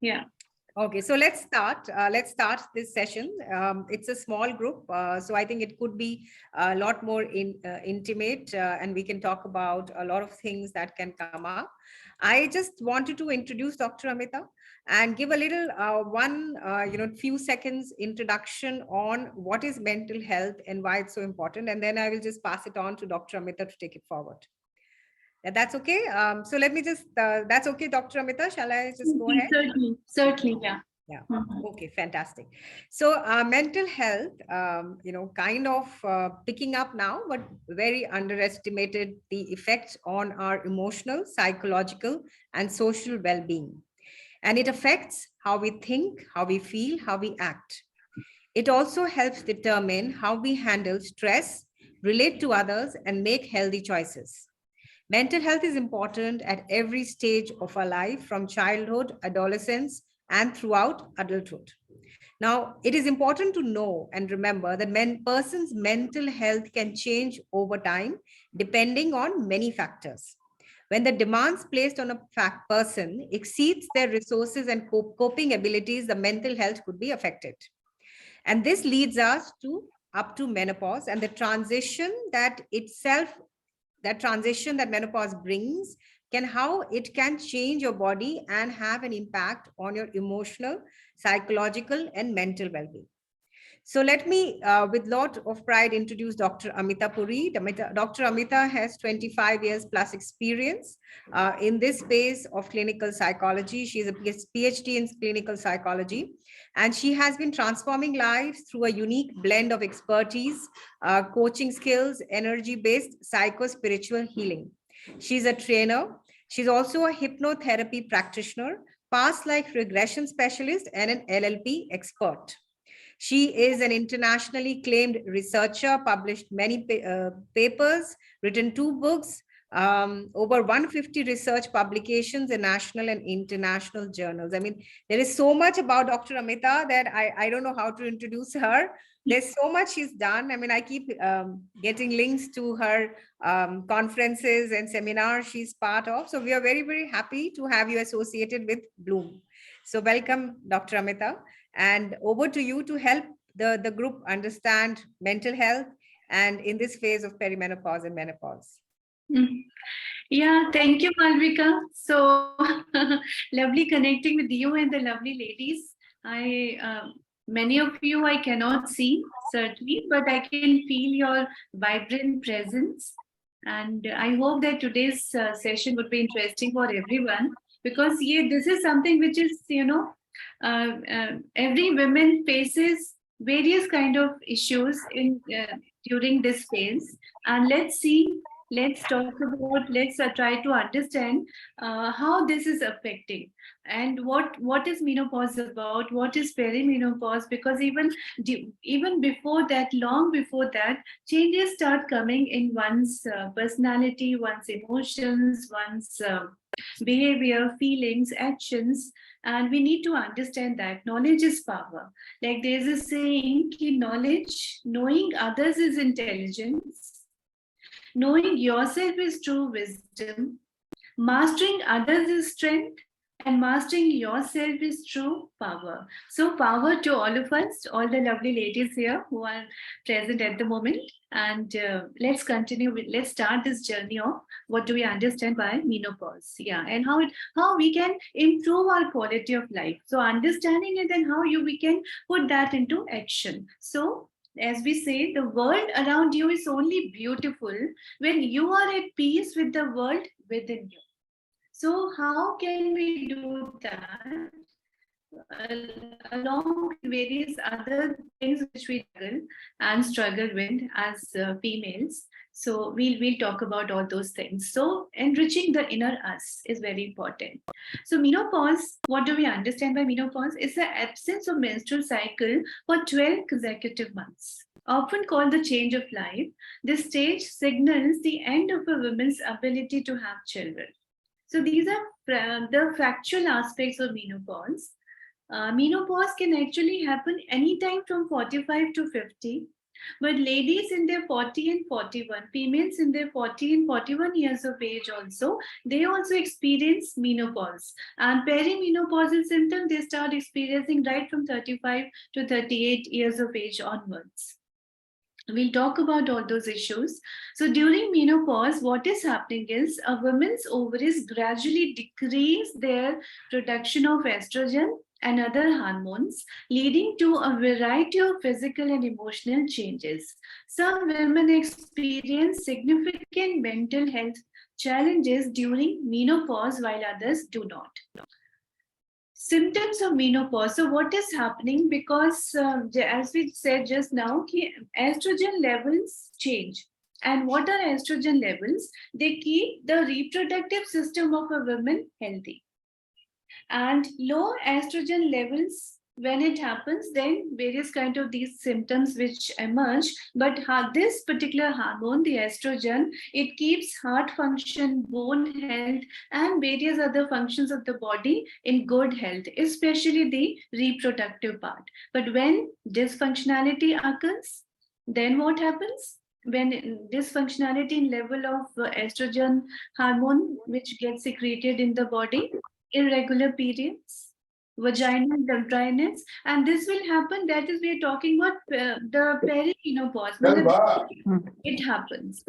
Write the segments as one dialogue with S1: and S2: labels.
S1: Yeah.
S2: Okay, so let's start. Let's start this session. It's a small group, so I think it could be a lot more intimate, and we can talk about a lot of things that can come up. I just wanted to introduce Dr. Amita and give a little few seconds introduction on what is mental health and why it's so important, and then I will just pass it on to Dr. Amita to take it forward. That's okay. So let me just, that's okay, Dr. Amita. Shall I just go ahead?
S1: Certainly, yeah.
S2: Yeah. Okay, fantastic. So mental health, kind of picking up now, but very underestimated the effects on our emotional, psychological, and social well-being. And it affects how we think, how we feel, how we act. It also helps determine how we handle stress, relate to others, and make healthy choices. Mental health is important at every stage of our life, from childhood, adolescence, and throughout adulthood. Now, it is important to know and remember that person's mental health can change over time depending on many factors. When the demands placed on a person exceeds their resources and coping abilities, the mental health could be affected. And this leads us to up to menopause and the transition that itself, that transition that menopause brings, how it can change your body and have an impact on your emotional, psychological, and mental well-being. So let me, with lot of pride, introduce Dr. Amita Puri. Dr. Amita has 25 years plus experience in this space of clinical psychology. She is a PhD in clinical psychology, and she has been transforming lives through a unique blend of expertise, coaching skills, energy-based psycho-spiritual healing. She's a trainer. She's also a hypnotherapy practitioner, past life regression specialist, and an LLP expert. She is an internationally acclaimed researcher, published many papers, written 2 books, over 150 research publications in national and international journals. I mean, there is so much about Dr. Amita that I don't know how to introduce her. There's so much she's done. I mean, I keep getting links to her conferences and seminars she's part of. So we are very, very happy to have you associated with Bloom. So welcome, Dr. Amita. And over to you to help the group understand mental health and in this phase of perimenopause and menopause.
S1: Yeah, thank you, Malvika. So lovely connecting with you and the lovely ladies. Many of you I cannot see, certainly, but I can feel your vibrant presence. And I hope that today's session would be interesting for everyone, because this is something which is, every woman faces various kind of issues in during this phase. And let's talk about, let's try to understand how this is affecting, and what is menopause about, what is perimenopause, because even before that, long before that, changes start coming in one's personality, one's emotions, one's behavior, feelings, actions. And we need to understand that knowledge is power. Like there's a saying, knowing others is intelligence, knowing yourself is true wisdom, mastering others is strength, and mastering yourself is true power. So power to all of us, all the lovely ladies here who are present at the moment. And let's start this journey of what do we understand by menopause. Yeah, and how we can improve our quality of life. So understanding it, and how we can put that into action. So as we say, the world around you is only beautiful when you are at peace with the world within you. So how can we do that? Along with various other things which we struggle with as females. So we'll talk about all those things. So enriching the inner us is very important. So menopause, what do we understand by menopause? It's the absence of menstrual cycle for 12 consecutive months. Often called the change of life, this stage signals the end of a woman's ability to have children. So these are the factual aspects of menopause. Menopause can actually happen anytime from 45 to 50. But ladies in their 40 and 41, females in their 40 and 41 years of age also, they also experience menopause. And perimenopausal symptoms, they start experiencing right from 35 to 38 years of age onwards. We'll talk about all those issues. So during menopause, what is happening is a woman's ovaries gradually decrease their production of estrogen and other hormones, leading to a variety of physical and emotional changes. Some women experience significant mental health challenges during menopause, while others do not. Symptoms of menopause. So what is happening? Because as we said just now, estrogen levels change. And what are estrogen levels? They keep the reproductive system of a woman healthy. And low estrogen levels, when it happens, then various kind of these symptoms which emerge. But this particular hormone, the estrogen, it keeps heart function, bone health, and various other functions of the body in good health, especially the reproductive part. But when dysfunctionality occurs, then what happens? When dysfunctionality in level of estrogen hormone which gets secreted in the body, irregular periods, vaginal dryness, and this will happen. That is, we are talking about the perimenopause. It happens.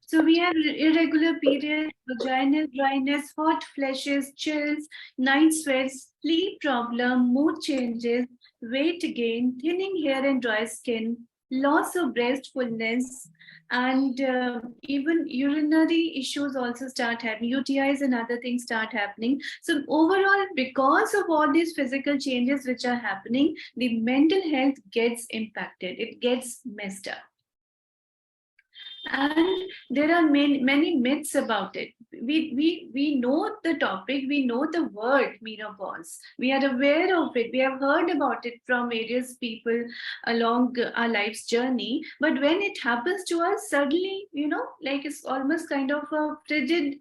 S1: So we have irregular periods, vaginal dryness, hot flashes, chills, night sweats, sleep problem, mood changes, weight gain, thinning hair and dry skin, loss of breast fullness, and even urinary issues also start happening. UTIs and other things start happening. So overall, because of all these physical changes which are happening, the mental health gets impacted. It gets messed up. And there are many myths about it. We know the topic, we know the word menopause, we are aware of it, we have heard about it from various people along our life's journey. But when it happens to us suddenly, like it's almost kind of a frigid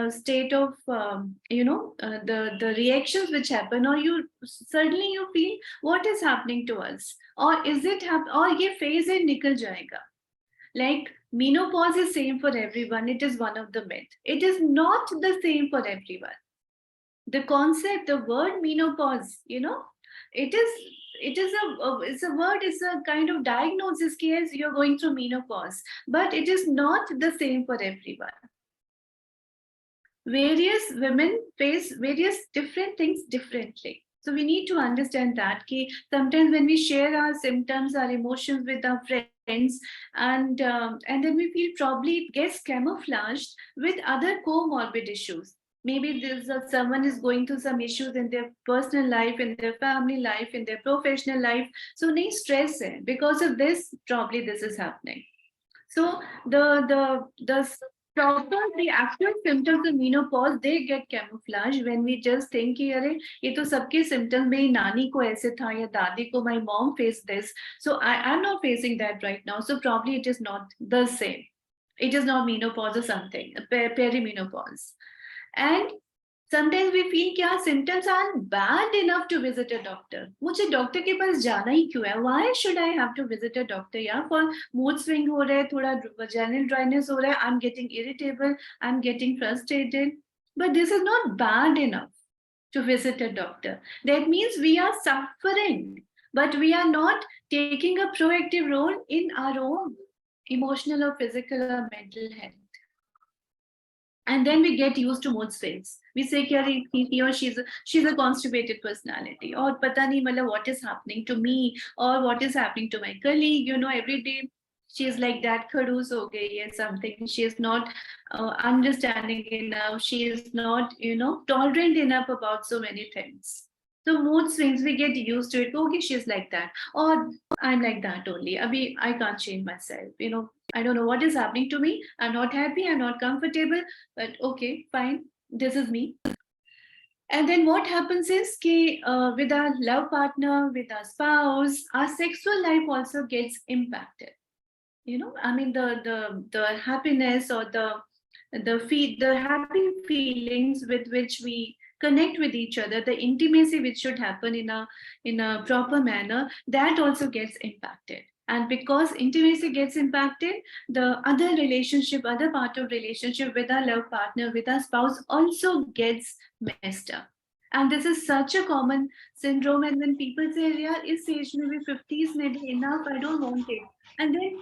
S1: state of the reactions which happen, or you suddenly you feel what is happening to us, or is it or ye phase hai nikal jayega. Like menopause is same for everyone. It is one of the myth. It is not the same for everyone. The concept, the word menopause, it's a word, it's a kind of diagnosis case you're going through menopause, but it is not the same for everyone. Various women face various different things differently. So we need to understand that sometimes when we share our symptoms, our emotions with our friends, and then we feel probably it gets camouflaged with other comorbid issues. Maybe someone is going through some issues in their personal life, in their family life, in their professional life. So nahi stress hai. Because of this, probably this is happening. So the proper the actual symptoms of menopause, they get camouflaged when we just think कि अरे ये तो सबके symptoms, मेरी नानी को ऐसे था या दादी को, my mom faced this, so I'm not facing that right now, so probably it is not the same. It is not menopause or something, perimenopause. And sometimes we feel कि our symptoms aren't bad enough to visit a doctor. मुझे doctor के पास जाना ही क्यों है? Why should I have to visit a doctor? Yeah, for mood swing हो रहा है, थोड़ा vaginal dryness हो रहा है, I'm getting irritable, I'm getting frustrated. But this is not bad enough to visit a doctor. That means we are suffering, but we are not taking a proactive role in our own emotional or physical or mental health. And then we get used to mood swings. We say he or she's a constipated personality, or pata nahi matlab what is happening to me, or what is happening to my colleague. Every day she's like that, khadoos ho gayi hai something. She is not understanding enough. She is not tolerant enough about so many things. So mood swings, we get used to it. Okay, she's like that, or I'm like that only. Abhi, I can't change myself. I don't know what is happening to me. I'm not happy. I'm not comfortable. But okay, fine. This is me. And then what happens is with our love partner, with our spouse, our sexual life also gets impacted. I mean the happiness, or the happy feelings with which we connect with each other, the intimacy which should happen in a proper manner, that also gets impacted. And because intimacy gets impacted, the other relationship, other part of relationship with our love partner, with our spouse also gets messed up. And this is such a common syndrome. And when people say, yeah, is age maybe 50s, maybe enough, I don't want it. And then,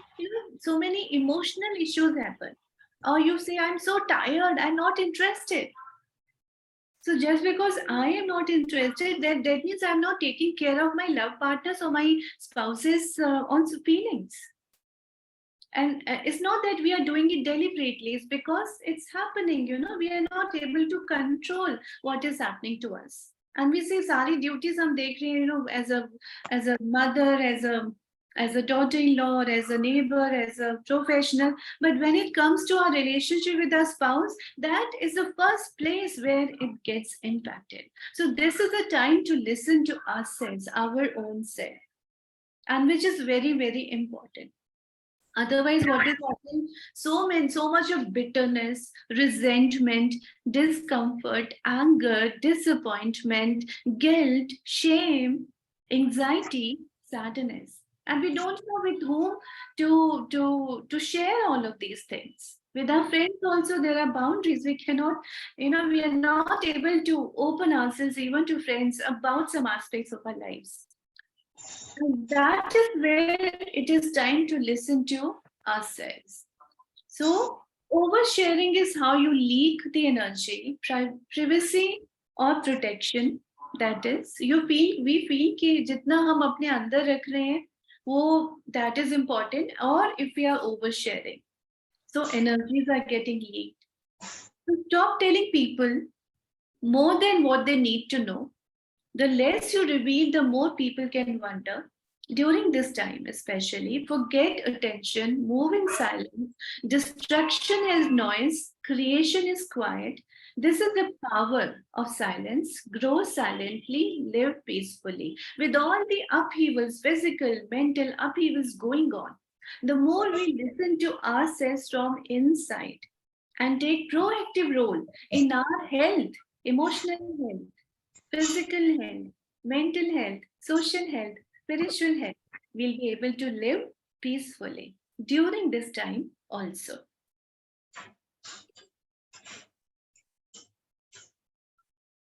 S1: so many emotional issues happen. Or you say, I'm so tired, I'm not interested. So just because I am not interested, that means I'm not taking care of my love partners or my spouse's also feelings. And it's not that we are doing it deliberately, it's because it's happening. We are not able to control what is happening to us. And we say sari duties hum dekh rahe hain, as a mother, as a daughter-in-law, or as a neighbor, as a professional. But when it comes to our relationship with our spouse, that is the first place where it gets impacted. So this is the time to listen to ourselves, our own self, and which is very, very important. Otherwise, what is happening? So much of bitterness, resentment, discomfort, anger, disappointment, guilt, shame, anxiety, sadness. And we don't know with whom to share all of these things. With our friends also, there are boundaries. We cannot, we are not able to open ourselves even to friends about some aspects of our lives. And that is where it is time to listen to ourselves. So, oversharing is how you leak the energy, privacy or protection. That is, we feel कि जितना हम अपने अंदर रख रहे हैं, वो that is important. Or if we are oversharing, so energies are getting leaked. So stop telling people more than what they need to know. The less you reveal, the more people can wonder. During this time, especially, forget attention, move in silence. Destruction is noise, creation is quiet. This is the power of silence. Grow silently, live peacefully. With all the upheavals, physical, mental upheavals going on, the more we listen to ourselves from inside and take proactive role in our health, emotional health, physical health, mental health, social health, spiritual health, we'll be able to live peacefully during this time also.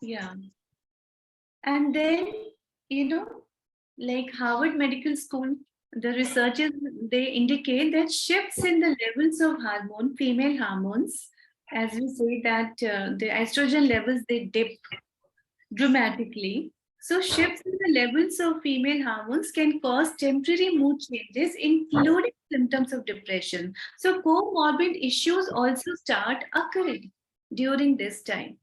S1: Yeah. And then, like Harvard Medical School, the researchers, they indicate that shifts in the levels of female hormones, as we say that the estrogen levels, they dip dramatically. So shifts in the levels of female hormones can cause temporary mood changes, including symptoms of depression. So comorbid issues also start occurring during this time.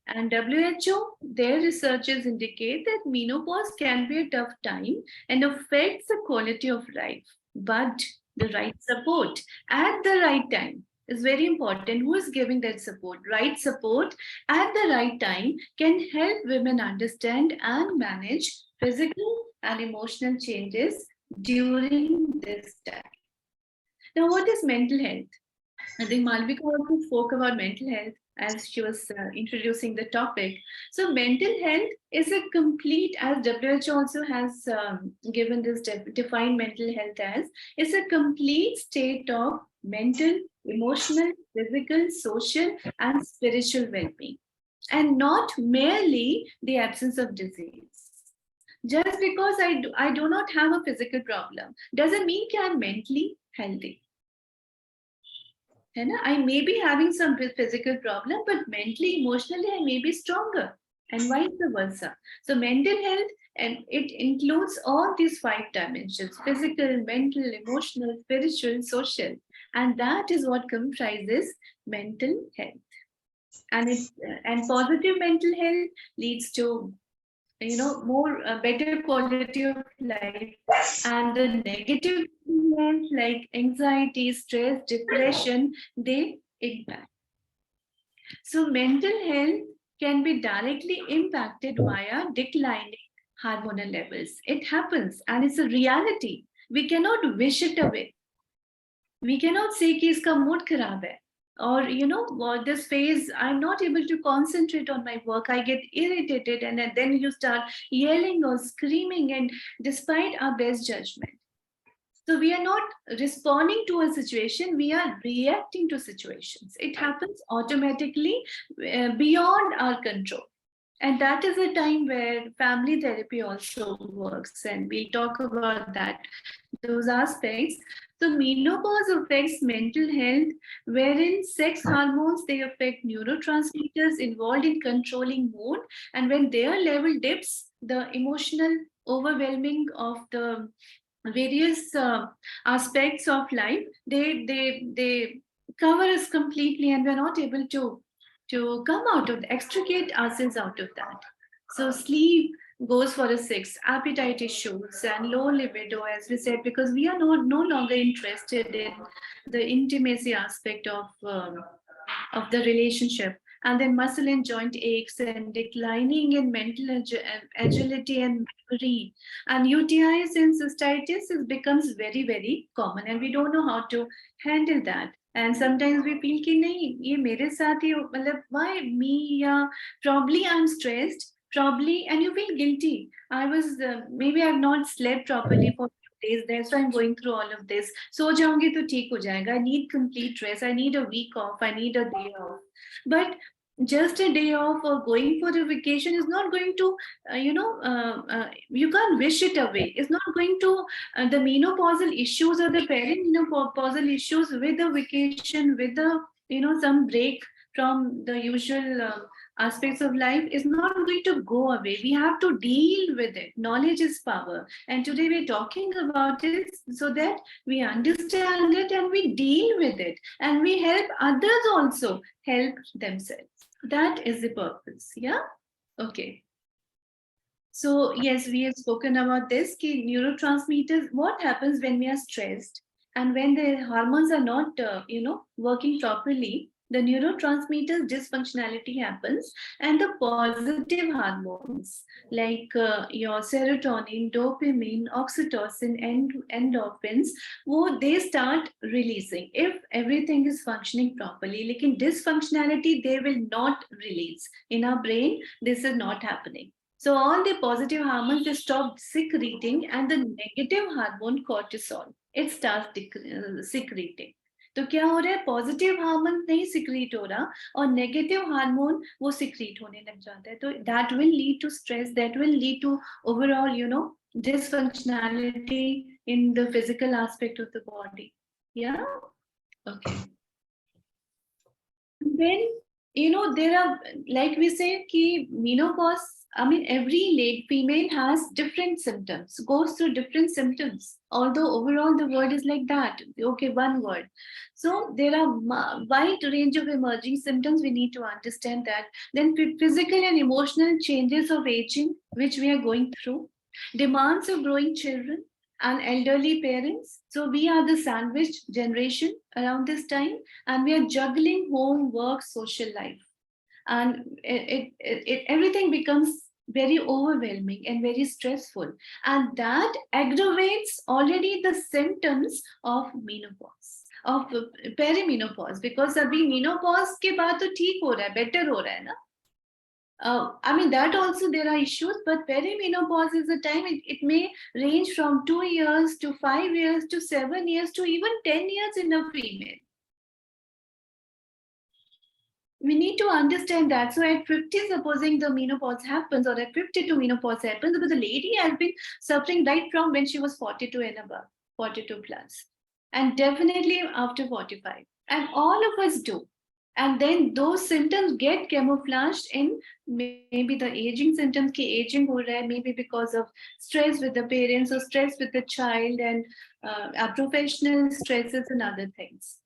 S1: And WHO, their researchers indicate that menopause can be a tough time and affects the quality of life. But the right support at the right time is very important. Who is giving that support? Right support at the right time can help women understand and manage physical and emotional changes during this time. Now, what is mental health? I think Malvika also spoke about mental health as she was introducing the topic. So, mental health is a complete, as WHO also has given this defined mental health as, is a complete state of mental, emotional, physical, social, and spiritual well-being, and not merely the absence of disease. Just because I do not have a physical problem doesn't mean that I'm mentally healthy. I may be having some physical problem, but mentally, emotionally, I may be stronger, and vice versa. So, mental health, and it includes all these 5 dimensions: physical, mental, emotional, spiritual, social, and that is what comprises mental health. And positive mental health leads to more better quality of life, and the negative ones like anxiety, stress, depression, they impact. So mental health can be directly impacted via declining hormonal levels. It happens and it's a reality. We cannot wish it away. We cannot say कि इसका mood खराब है, or this phase I'm not able to concentrate on my work, I get irritated, and then you start yelling or screaming, and despite our best judgment. So we are not responding to a situation, we are reacting to situations. It happens automatically, beyond our control. And that is a time where family therapy also works, and we'll talk about those aspects. So menopause affects mental health, wherein sex hormones, they affect neurotransmitters involved in controlling mood, and when their level dips, the emotional overwhelming of the various aspects of life, they cover us completely, and we're not able to come out of, extricate ourselves out of that. So sleep goes for a six, appetite issues and low libido, as we said, because we are no longer interested in the intimacy aspect of the relationship. And then muscle and joint aches and declining in mental agility and memory. And UTIs and cystitis becomes very, very common, and we don't know how to handle that. And sometimes we feel कि नहीं ये मेरे साथ ही मतलब why me, या probably I'm stressed, probably, and you feel guilty. I was maybe I've not slept properly for days, that's why I'm going through all of this. सो जाऊंगी तो ठीक हो जाएगा. I need complete rest, I need a week off, I need a day off. But just a day off or going for a vacation is not going to you can't wish it away. It's not going to the menopausal issues or the perimenopausal issues with the vacation, with the some break from the usual aspects of life is not going to go away. We have to deal with it. Knowledge is power, and today we're talking about it so that we understand it and we deal with it, and we help others also help themselves. That is the purpose. Yeah. Okay. So yes, we have spoken about this. Ki neurotransmitters. What happens when we are stressed and when the hormones are not, working properly? The neurotransmitters dysfunctionality happens, and the positive hormones like your serotonin, dopamine, oxytocin, and endorphins, they start releasing if everything is functioning properly. Lekin dysfunctionality, they will not release. In our brain, this is not happening. So all the positive hormones, they stop secreting, and the negative hormone cortisol, it starts secreting. तो क्या हो रहा है, positive hormone नहीं secrete हो रहा और negative hormone वो सिक्रीट होने लग जाता है. तो that will lead to stress, that will lead to overall dysfunctionality in the physical aspect of the body. Yeah. Okay. Then there are, like we say, ki menopause, I mean, every late female has different symptoms, goes through different symptoms. Although overall the word is like that, okay, one word. So there are wide range of emerging symptoms. We need to understand that. Then physical and emotional changes of aging, which we are going through, demands of growing children and elderly parents. So we are the sandwich generation around this time, and we are juggling home, work, social life, and everything becomes very overwhelming and very stressful, and that aggravates already the symptoms of menopause, of perimenopause, because अभी menopause के बाद तो ठीक हो रहा है, better हो रहा है ना. I mean, that also there are issues, but perimenopause is a time, it may range from 2 years to 5 years to 7 years to even 10 years in a female. We need to understand that. So at 50, supposing the menopause happens, or at 52 menopause happens, but the lady has been suffering right from when she was 42 and above, 42 plus, and definitely after 45. And all of us do. And then those symptoms get camouflaged in maybe the aging symptoms, ki aging ho raha hai, maybe because of stress with the parents or stress with the child, and professional stresses and other things.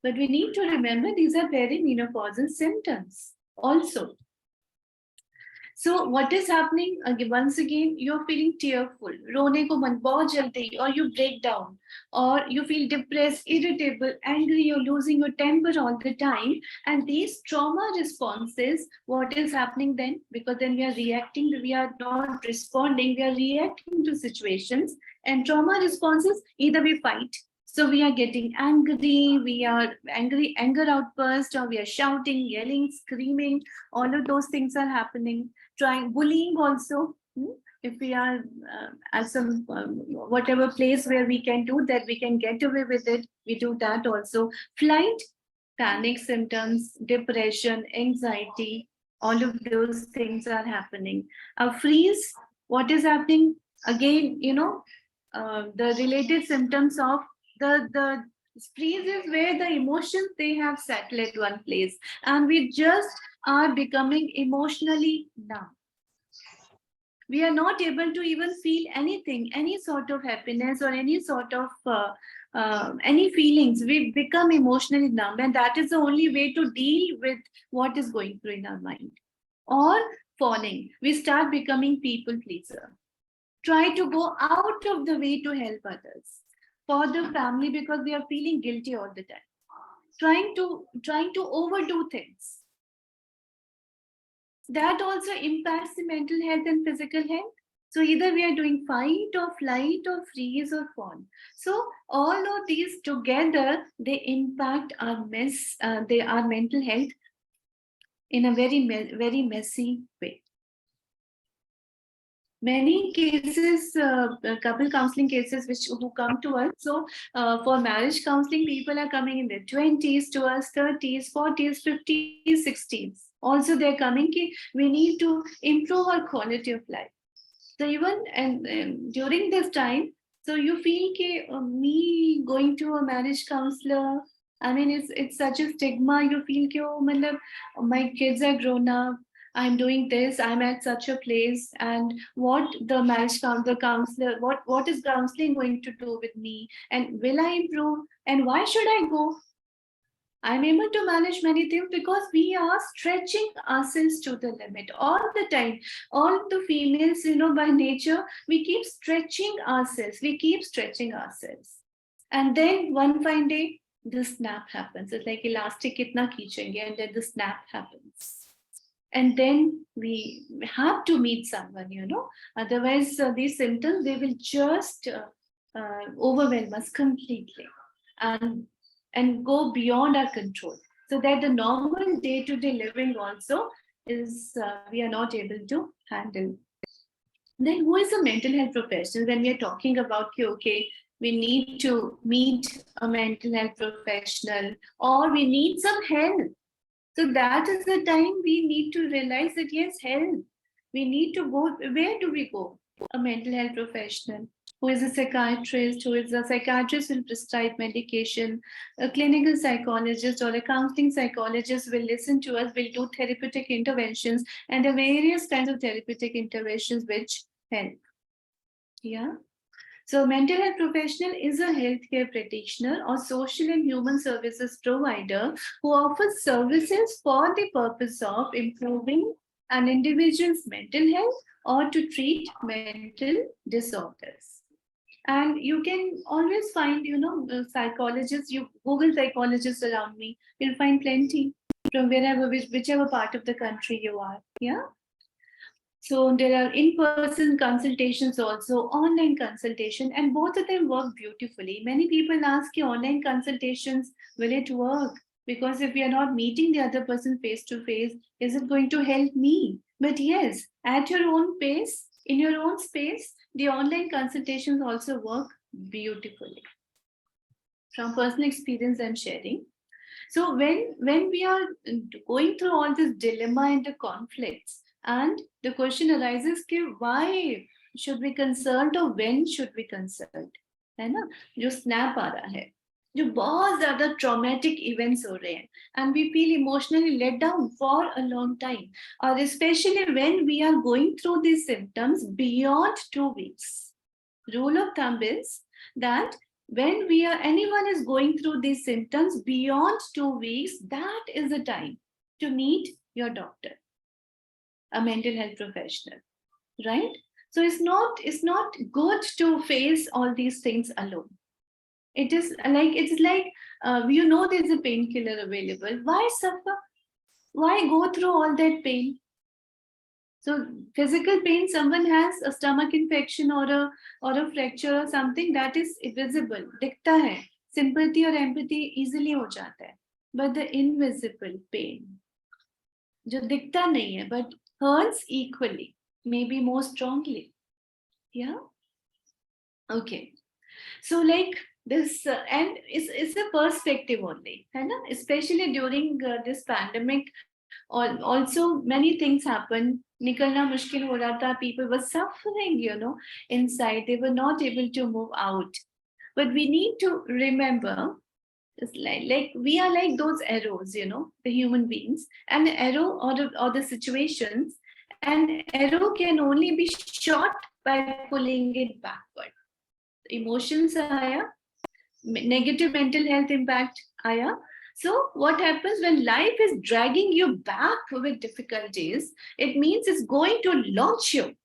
S1: But we need to remember these are perimenopausal symptoms also. So what is happening? Once again, you're feeling tearful, rone ko man bahut jaldi, or you break down, or you feel depressed, irritable, angry, you're losing your temper all the time. And these trauma responses, what is happening then? Because then we are reacting, we are not responding, we are reacting to situations. And trauma responses, either we fight, so we are getting angry, we are angry, anger outburst, or we are shouting, yelling, screaming. All of those things are happening. Trying bullying also. If we are at some whatever place where we can do that, we can get away with it, we do that also. Flight, panic symptoms, depression, anxiety, all of those things are happening. Freeze, what is happening? Again, the related symptoms of the freeze is where the emotions they have settled at one place, and we just are becoming emotionally numb. We are not able to even feel anything, any sort of happiness or any sort of any feelings. We become emotionally numb, and that is the only way to deal with what is going through in our mind. Or falling, we start becoming people pleaser. Try to go out of the way to help others for the family because we are feeling guilty all the time. Trying to overdo things, that also impacts the mental health and physical health. So either we are doing fight or flight or freeze or fawn. So all of these together, they impact our mental health in a very messy way. Many cases, couple counseling cases who come to us. So for marriage counseling, people are coming in their 20s to us, 30s, 40s, 50s, 60s. Also they're coming ki we need to improve our quality of life. So even during this time, so you feel ki me going to a marriage counselor, I mean it's such a stigma. You feel ki oh, matlab, my kids are grown up, I'm doing this, I'm at such a place, and what the counselor, what is counseling going to do with me, and will I improve, and why should I go? I'm able to manage many things because we are stretching ourselves to the limit all the time. All the females, by nature, we keep stretching ourselves. We keep stretching ourselves. And then one fine day, the snap happens. It's like elastic, kitna khichenge, and then the snap happens. And then we have to meet someone. Otherwise, these symptoms, they will just overwhelm us completely. And go beyond our control, so that the normal day-to-day living also is we are not able to handle. Then who is a mental health professional? When we are talking about okay, we need to meet a mental health professional or we need some help. So that is the time we need to realize that yes, help. We need to go. Where do we go? A mental health professional who is a psychiatrist, will prescribe medication. A clinical psychologist or a counseling psychologist will listen to us, will do therapeutic interventions, and the various kinds of therapeutic interventions which help. Yeah. So, mental health professional is a healthcare practitioner or social and human services provider who offers services for the purpose of improving an individual's mental health or to treat mental disorders. And you can always find, psychologists. You Google psychologists around me, you'll find plenty from whichever part of the country you are. Yeah. So there are in-person consultations also, online consultation, and both of them work beautifully. Many people ask you, online consultations, will it work? Because if we are not meeting the other person face to face, is it going to help me? But yes, at your own pace, in your own space, the online consultations also work beautifully. From personal experience I'm sharing. So when we are going through all this dilemma and the conflicts, and the question arises कि why should we consult or when should we consult, है ना? जो snap आ रहा है, जो बहुत ज़्यादा traumatic events हो रहे हैं, and we feel emotionally let down for a long time, or especially when we are going through these symptoms beyond 2 weeks. Rule of thumb is that when anyone is going through these symptoms beyond 2 weeks, that is the time to meet your doctor, a mental health professional, right? So it's not good to face all these things alone. It's like there's a painkiller available. Why suffer? Why go through all that pain? So physical pain, someone has a stomach infection or a fracture or something, that is visible, दिखता है. Sympathy or empathy easily हो जाता है. But the invisible pain, जो दिखता नहीं है but hurts equally, maybe more strongly. Yeah. Okay. So like this, and it's a perspective only, है ना? Especially during this pandemic, also many things happened. निकलना मुश्किल हो रहा था. People were suffering, inside. They were not able to move out. But we need to remember, it's like we are like those arrows, the human beings. An arrow or the situations, an arrow can only be shot by pulling it backward. Emotions आया, negative mental health impact आया. So what happens when life is dragging you back with difficulties? It means it's going to launch you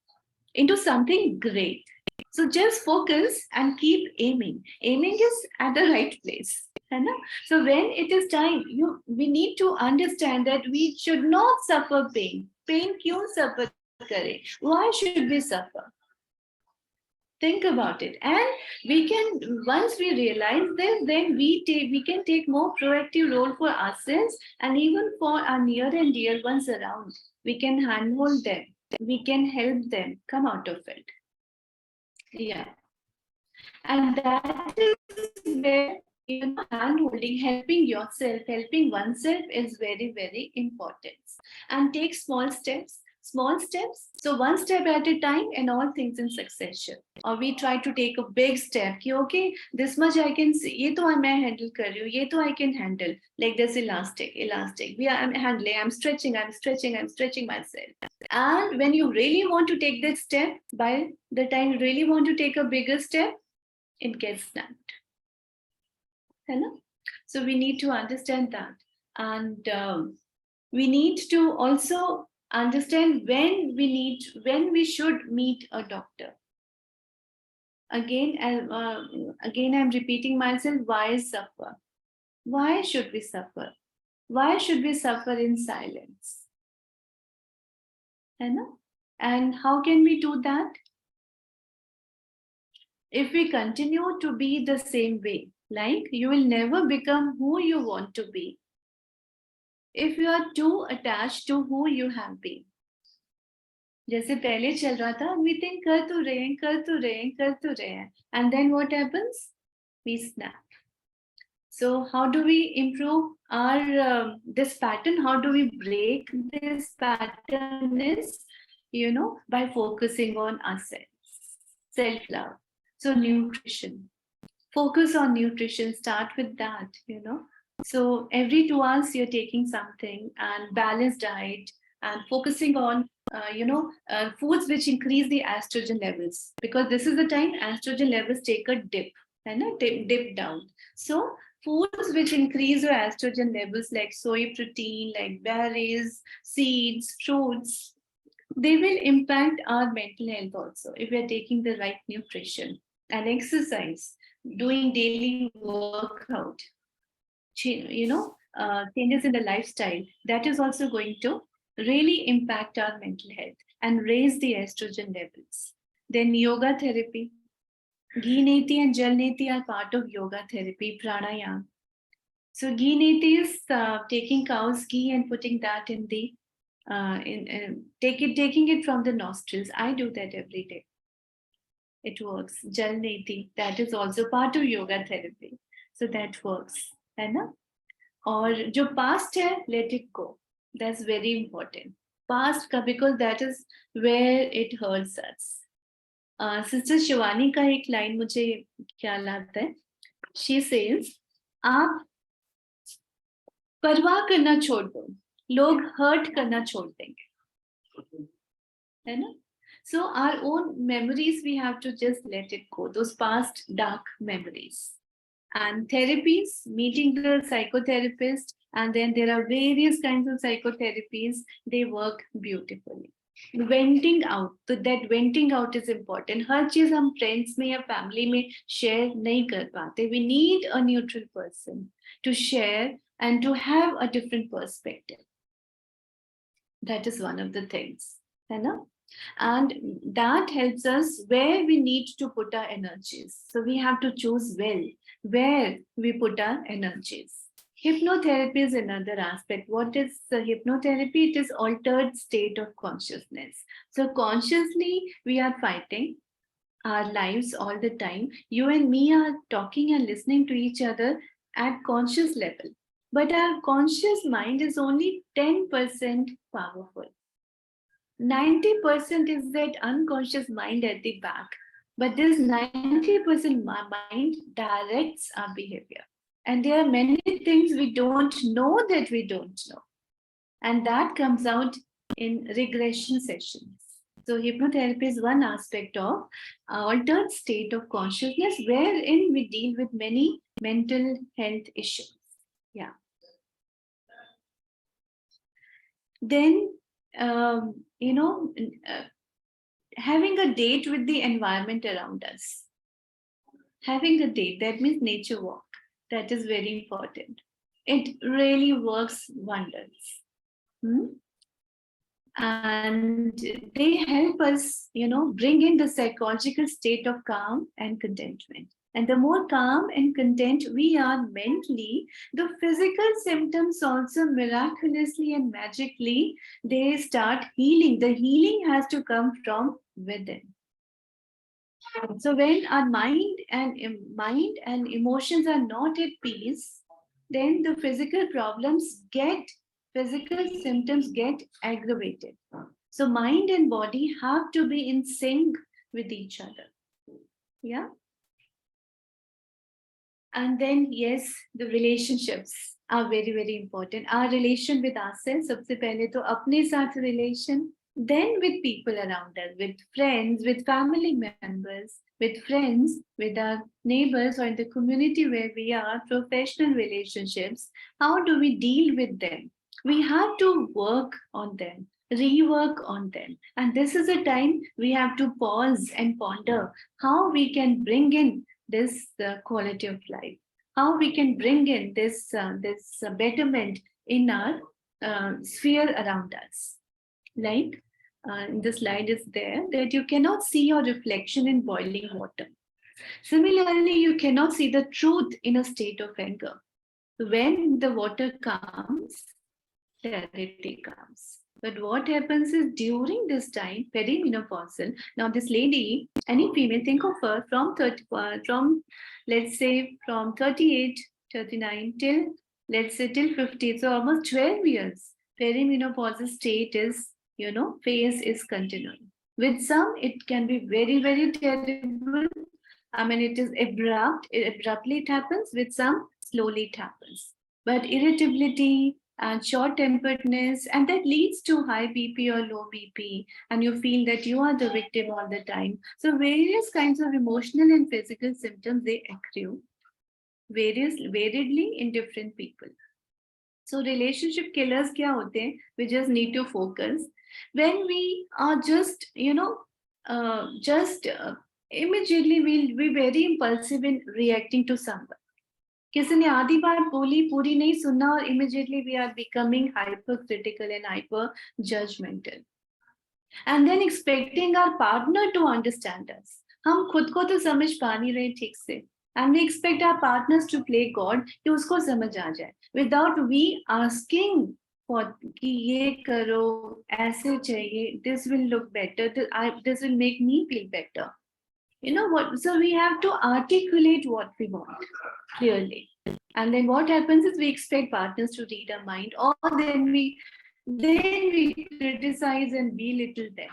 S1: into something great. So just focus and keep aiming. Aiming is at the right place. है ना? So when it is time, we need to understand that we should not suffer pain. Pain क्यों suffer करें? Why should we suffer? Think about it. And we can, once we realize this, then we can take more proactive role for ourselves and even for our near and dear ones around. We can handhold them. We can help them come out of it. Yeah. And that is where, hand-holding, helping yourself, helping oneself is very, very important. And take small steps. Small steps. So one step at a time and all things in succession. Or we try to take a big step. Okay, this much I can see. ये तो मैं handle कर रही हूँ. ये तो I can handle. Like this elastic. I'm handling. I'm stretching myself. And when you really want to take that step, by the time you really want to take a bigger step, it gets snapped. So we need to understand that. And we need to also understand when we should meet a doctor. Again, I'm repeating myself. Why suffer? Why should we suffer? Why should we suffer in silence? And how can we do that? If we continue to be the same way, like you will never become who you want to be if you are too attached to who you have been. जैसे पहले चल रहा था, we think कर तो रहे हैं, and then what happens? We snap. So how do we improve our this pattern? How do we break this pattern? Is by focusing on ourselves, self-love. So nutrition. Focus on nutrition. Start with that. So every 2 hours you're taking something, and balanced diet, and focusing on foods which increase the estrogen levels, because this is the time estrogen levels take a dip and dip down. So foods which increase your estrogen levels, like soy protein, like berries, seeds, fruits, they will impact our mental health also if we are taking the right nutrition. And exercise, doing daily workout, changes in the lifestyle, that is also going to really impact our mental health and raise the estrogen levels. Then yoga therapy. Ghee neti and jal neti are part of yoga therapy, pranayama. So ghee neti is taking cow's ghee and putting that in the taking it from the nostrils. I do that every day. It works. Jal neti, that is also part of yoga therapy. So that works. है ना? और जो past है, let it go. That's very important. Past का, because that is where it hurts us. Sister Shivani का एक line मुझे ख्याल आता है. She says, आप परवाह करना छोड़ दो, लोग hurt करना छोड़ देंगे, है ना? So our own memories, we have to just let it go. Those past dark memories. And therapies, meeting the psychotherapist, and then there are various kinds of psychotherapies. They work beautifully. Venting out, so that venting out is important. हर चीज हम friends में या family में share नहीं कर पाते. We need a neutral person to share and to have a different perspective. That is one of the things, है ना? And that helps us where we need to put our energies. So we have to choose well where we put our energies. Hypnotherapy is another aspect. What is hypnotherapy? It is altered state of consciousness. So consciously we are fighting our lives all the time. You and me are talking and listening to each other at conscious level. But our conscious mind is only 10% powerful. 90% is that unconscious mind at the back. But this 90% mind directs our behavior. And there are many things we don't know that we don't know. And that comes out in regression sessions. So hypnotherapy is one aspect of altered state of consciousness wherein we deal with many mental health issues. Yeah. Then, you know, having a date with the environment around us. Having a date, that means nature walk. That is very important. It really works wonders. And they help us, bring in the psychological state of calm and contentment. And the more calm and content we are mentally, the physical symptoms also miraculously and magically, they start healing. The healing has to come from within. So when our mind and emotions are not at peace, then the physical symptoms get aggravated. So mind and body have to be in sync with each other. Yeah. And then, yes, the relationships are very, very important. Our relation with ourselves, सबसे पहले तो अपने साथ relation, then with people around us, with friends, with family members, with friends, with our neighbors, or in the community where we are, professional relationships. How do we deal with them? We have to work on them, rework on them. And this is a time we have to pause and ponder how we can bring in this quality of life, how we can bring in this betterment in our sphere around us. Like the slide is there, that you cannot see your reflection in boiling water. Similarly, you cannot see the truth in a state of anger. When the water comes, clarity comes. But what happens is during this time, perimenopausal, now this lady, any female, think of her from let's say from 38, 39 till, let's say till 50, so almost 12 years, perimenopausal state is, phase is continuing. With some, it can be very, very terrible. I mean, it is abruptly it happens. With some, slowly it happens. But irritability, and short temperedness, and that leads to high BP or low BP, and you feel that you are the victim all the time. So various kinds of emotional and physical symptoms, they accrue variedly in different people. So relationship killers kya hote hain? We just need to focus. When we are just, immediately we'll be very impulsive in reacting to someone. किसी ने आधी बात बोली, पूरी नहीं सुनना, और immediately we are becoming hypercritical and hyper judgmental, and then expecting our partner to understand us. हम खुद को तो समझ पा नहीं रहे ठीक से, and we expect our partners to play God कि उसको समझ आ जाए, without we asking for कि ये करो, ऐसे चाहिए, this will look better, this will make me feel better. You know what? So we have to articulate what we want clearly. And then what happens is we expect partners to read our mind, or then we criticize and belittle them.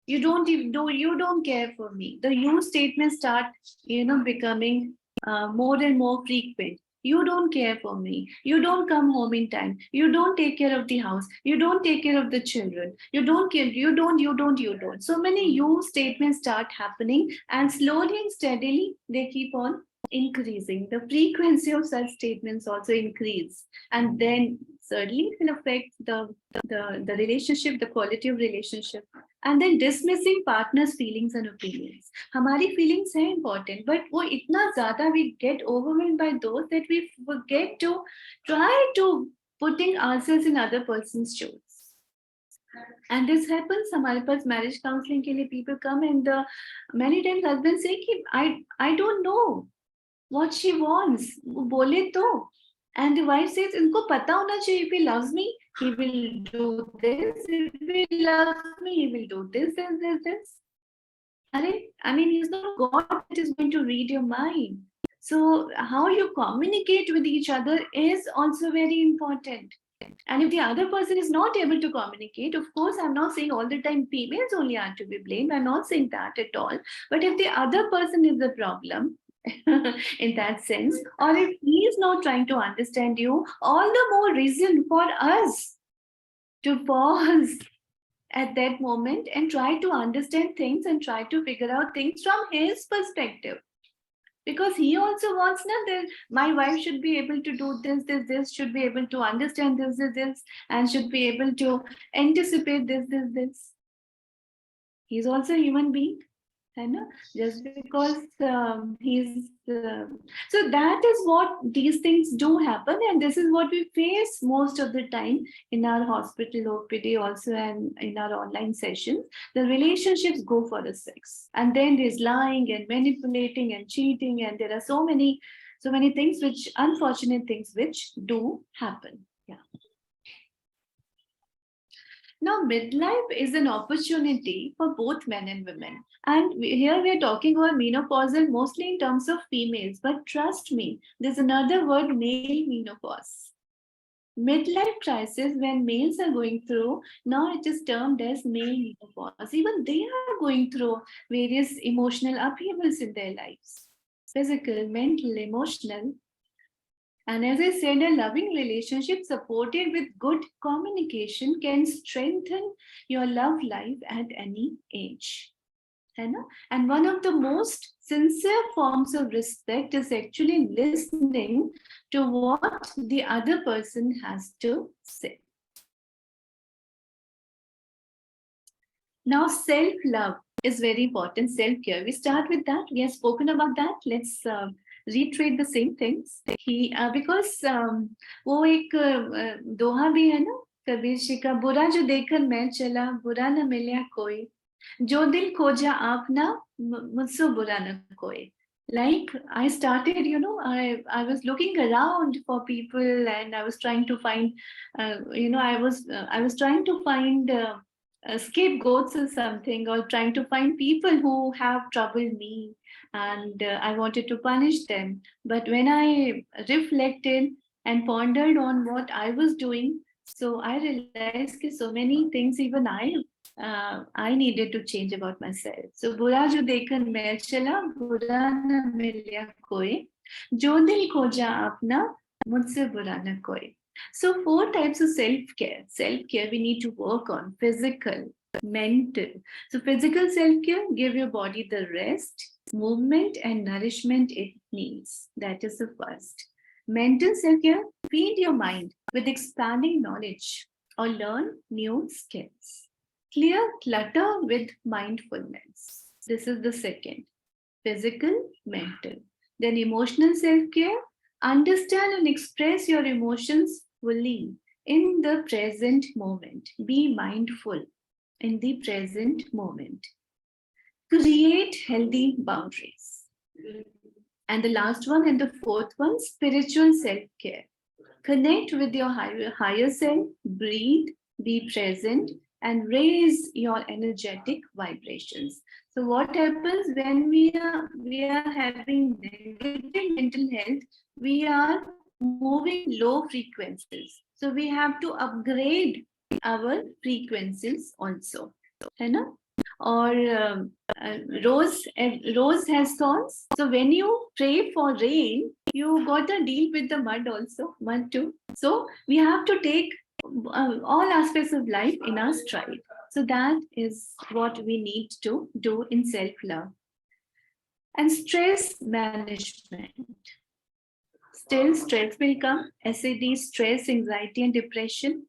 S1: You don't care for me. The you statements start, becoming more and more frequent. You don't care for me. You don't come home in time. You don't take care of the house. You don't take care of the children. You don't care. You don't. So many you statements start happening, and slowly and steadily they keep on increasing. The frequency of such statements also increase, and then certainly it will affect the relationship, the quality of relationship. And then dismissing partners' feelings and opinions. हमारी feelings है important, but वो इतना ज़्यादा we get overwhelmed by those that we forget to try to putting ourselves in other person's shoes. And this happens. हमारे पास marriage counseling के लिए people come, and many times husbands say कि I don't know what she wants. वो बोले तो. And the wife says, इनको पता होना चाहिए, if he loves me, he will do this. If he loves me, he will do this. I mean, he's not a God that is going to read your mind. So how you communicate with each other is also very important. And if the other person is not able to communicate, of course, I'm not saying all the time females only are to be blamed. I'm not saying that at all. But if the other person is the problem, in that sense, or if he is not trying to understand you, all the more reason for us to pause at that moment and try to understand things and try to figure out things from his perspective. Because he also wants that my wife should be able to do this, should be able to understand this, and should be able to anticipate this. He's also a human being. Just because so that is what these things do happen, and this is what we face most of the time in our hospital OPD also, and in our online sessions. The relationships go for the sex, and then there's lying and manipulating and cheating, and there are so many things, which unfortunate things which do happen. Now, midlife is an opportunity for both men and women. And here we are talking about menopausal mostly in terms of females. But trust me, there's another word, male menopause. Midlife crisis, when males are going through, now it is termed as male menopause. Even they are going through various emotional upheavals in their lives. Physical, mental, emotional. And as I said, a loving relationship supported with good communication can strengthen your love life at any age. And one of the most sincere forms of respect is actually listening to what the other person has to say. Now, self-love is very important, self-care. We start with that. We have spoken about that. Let's reiterate the same things. Because वो एक दोहा भी है ना कबीर जी का, बुरा जो देखकर मैं चला, बुरा न मिला कोई, जो दिल खोजा आपना, मुझसे बुरा न कोई. Like I started, I was looking around for people, and I was trying to find, I was trying to find scapegoats or something, or trying to find people who have troubled me, and I wanted to punish them. But when I reflected and pondered on what I was doing, so I realized that so many things even I needed to change about myself. So बुरा जो देखकर मैं चला, बुरा न मिला कोई, जो दिल खोजा अपना, मुझसे बुरा न कोई. So 4 types of self-care. Self-care we need to work on: physical, mental. So physical self-care, give your body the rest, movement and nourishment it needs. That is the first. Mental self-care, feed your mind with expanding knowledge or learn new skills. Clear clutter with mindfulness. This is the second. Physical, mental. Then emotional self-care, understand and express your emotions fully in the present moment. Be mindful in the present moment. Create healthy boundaries. And the last one and the fourth one, spiritual self-care. Connect with your higher self, breathe, be present, and raise your energetic vibrations. So what happens when we are having negative mental health? We are moving low frequencies. So we have to upgrade our frequencies also. Or rose has thorns. So when you pray for rain, you got to deal with the mud also, mud too. So we have to take all aspects of life in our stride. So that is what we need to do in self-love. And stress management. Still, stress will come, SAD, stress, anxiety, and depression.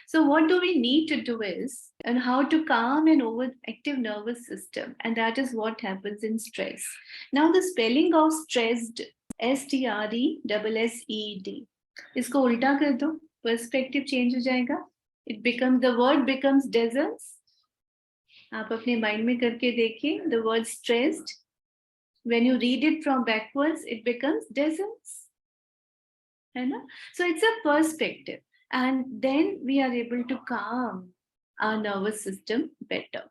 S1: So what do we need to do is, and how to calm an overactive nervous system, and that is what happens in stress. Now the spelling of stressed, STRESSED, इसको उल्टा कर दो, perspective change हो जाएगा. The word becomes deserts. आप अपने mind में करके देखिए, the word stressed, when you read it from backwards, it becomes deserts. है ना? So it's a perspective, and then we are able to calm our nervous system better.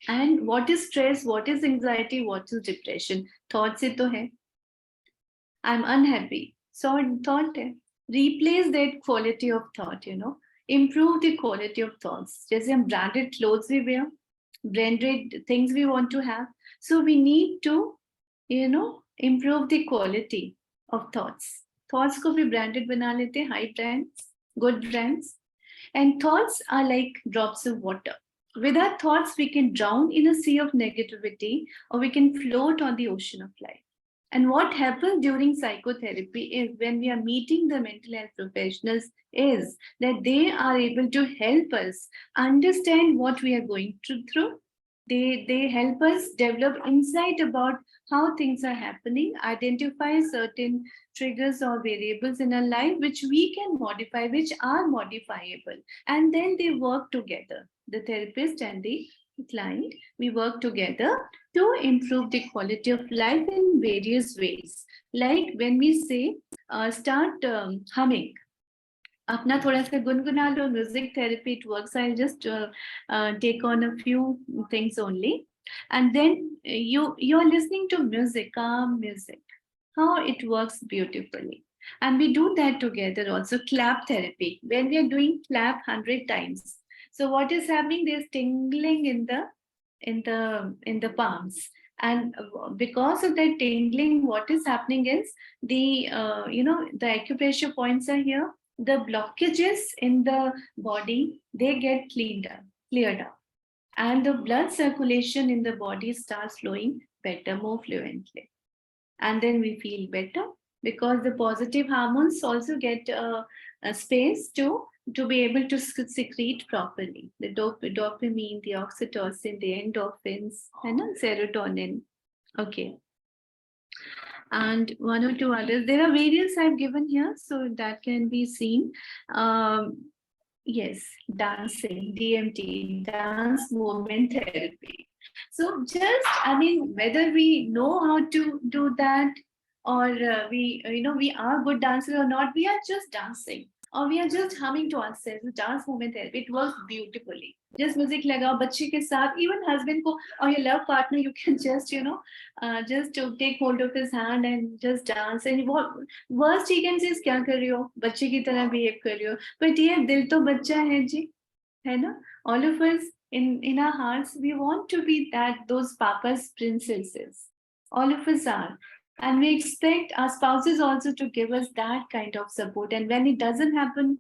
S1: And what is stress, what is anxiety, what is depression? Thought से तो है. I'm unhappy. So thought है. Replace that quality of thought, you know. Improve the quality of thoughts. जैसे हम branded clothes we wear, branded things we want to have. So we need to, you know, improve the quality of thoughts. Thoughts को भी branded बना लेते हैं, high brands, good brands. And thoughts are like drops of water. With our thoughts, we can drown in a sea of negativity, or we can float on the ocean of life. And what happens during psychotherapy is, when we are meeting the mental health professionals, is that they are able to help us understand what we are going through. They help us develop insight about how things are happening, identify certain triggers or variables in our life which we can modify, which are modifiable, and then they work together. The therapist and the client, we work together to improve the quality of life in various ways. Like when we say, start humming. अपना थोड़ा सा गुनगुना लो, music therapy, it works. I'll just take on a few things only, and then you're listening to music, calm music, how it works beautifully. And we do that together also. Clap therapy, when we are doing clap 100 times, so what is happening, there's tingling in the palms. And because of that tingling, what is happening is, the acupressure points are here, the blockages in the body, they get cleared up, and the blood circulation in the body starts flowing better, more fluently. And then we feel better, because the positive hormones also get a space to be able to secrete properly. The dopamine, the oxytocin, the endorphins, and serotonin. Okay. And one or two others. There are various I've given here, so that can be seen. Yes, dancing, DMT, dance movement therapy. So just, I mean, whether we know how to do that, or we are good dancers or not, we are just dancing, or we are just humming to ourselves. Dance movement therapy, it works beautifully. Just music लगाओ बच्चे के साथ, even husband को or your love partner, you can just just to take hold of his hand and just dance. And what worst he can say is, क्या कर रही हो, बच्चे की तरह behave कर रही हो, but ये दिल तो बच्चा है जी, है ना? All of us in our hearts, we want to be those papa's princesses. All of us are. And we expect our spouses also to give us that kind of support. And when it doesn't happen,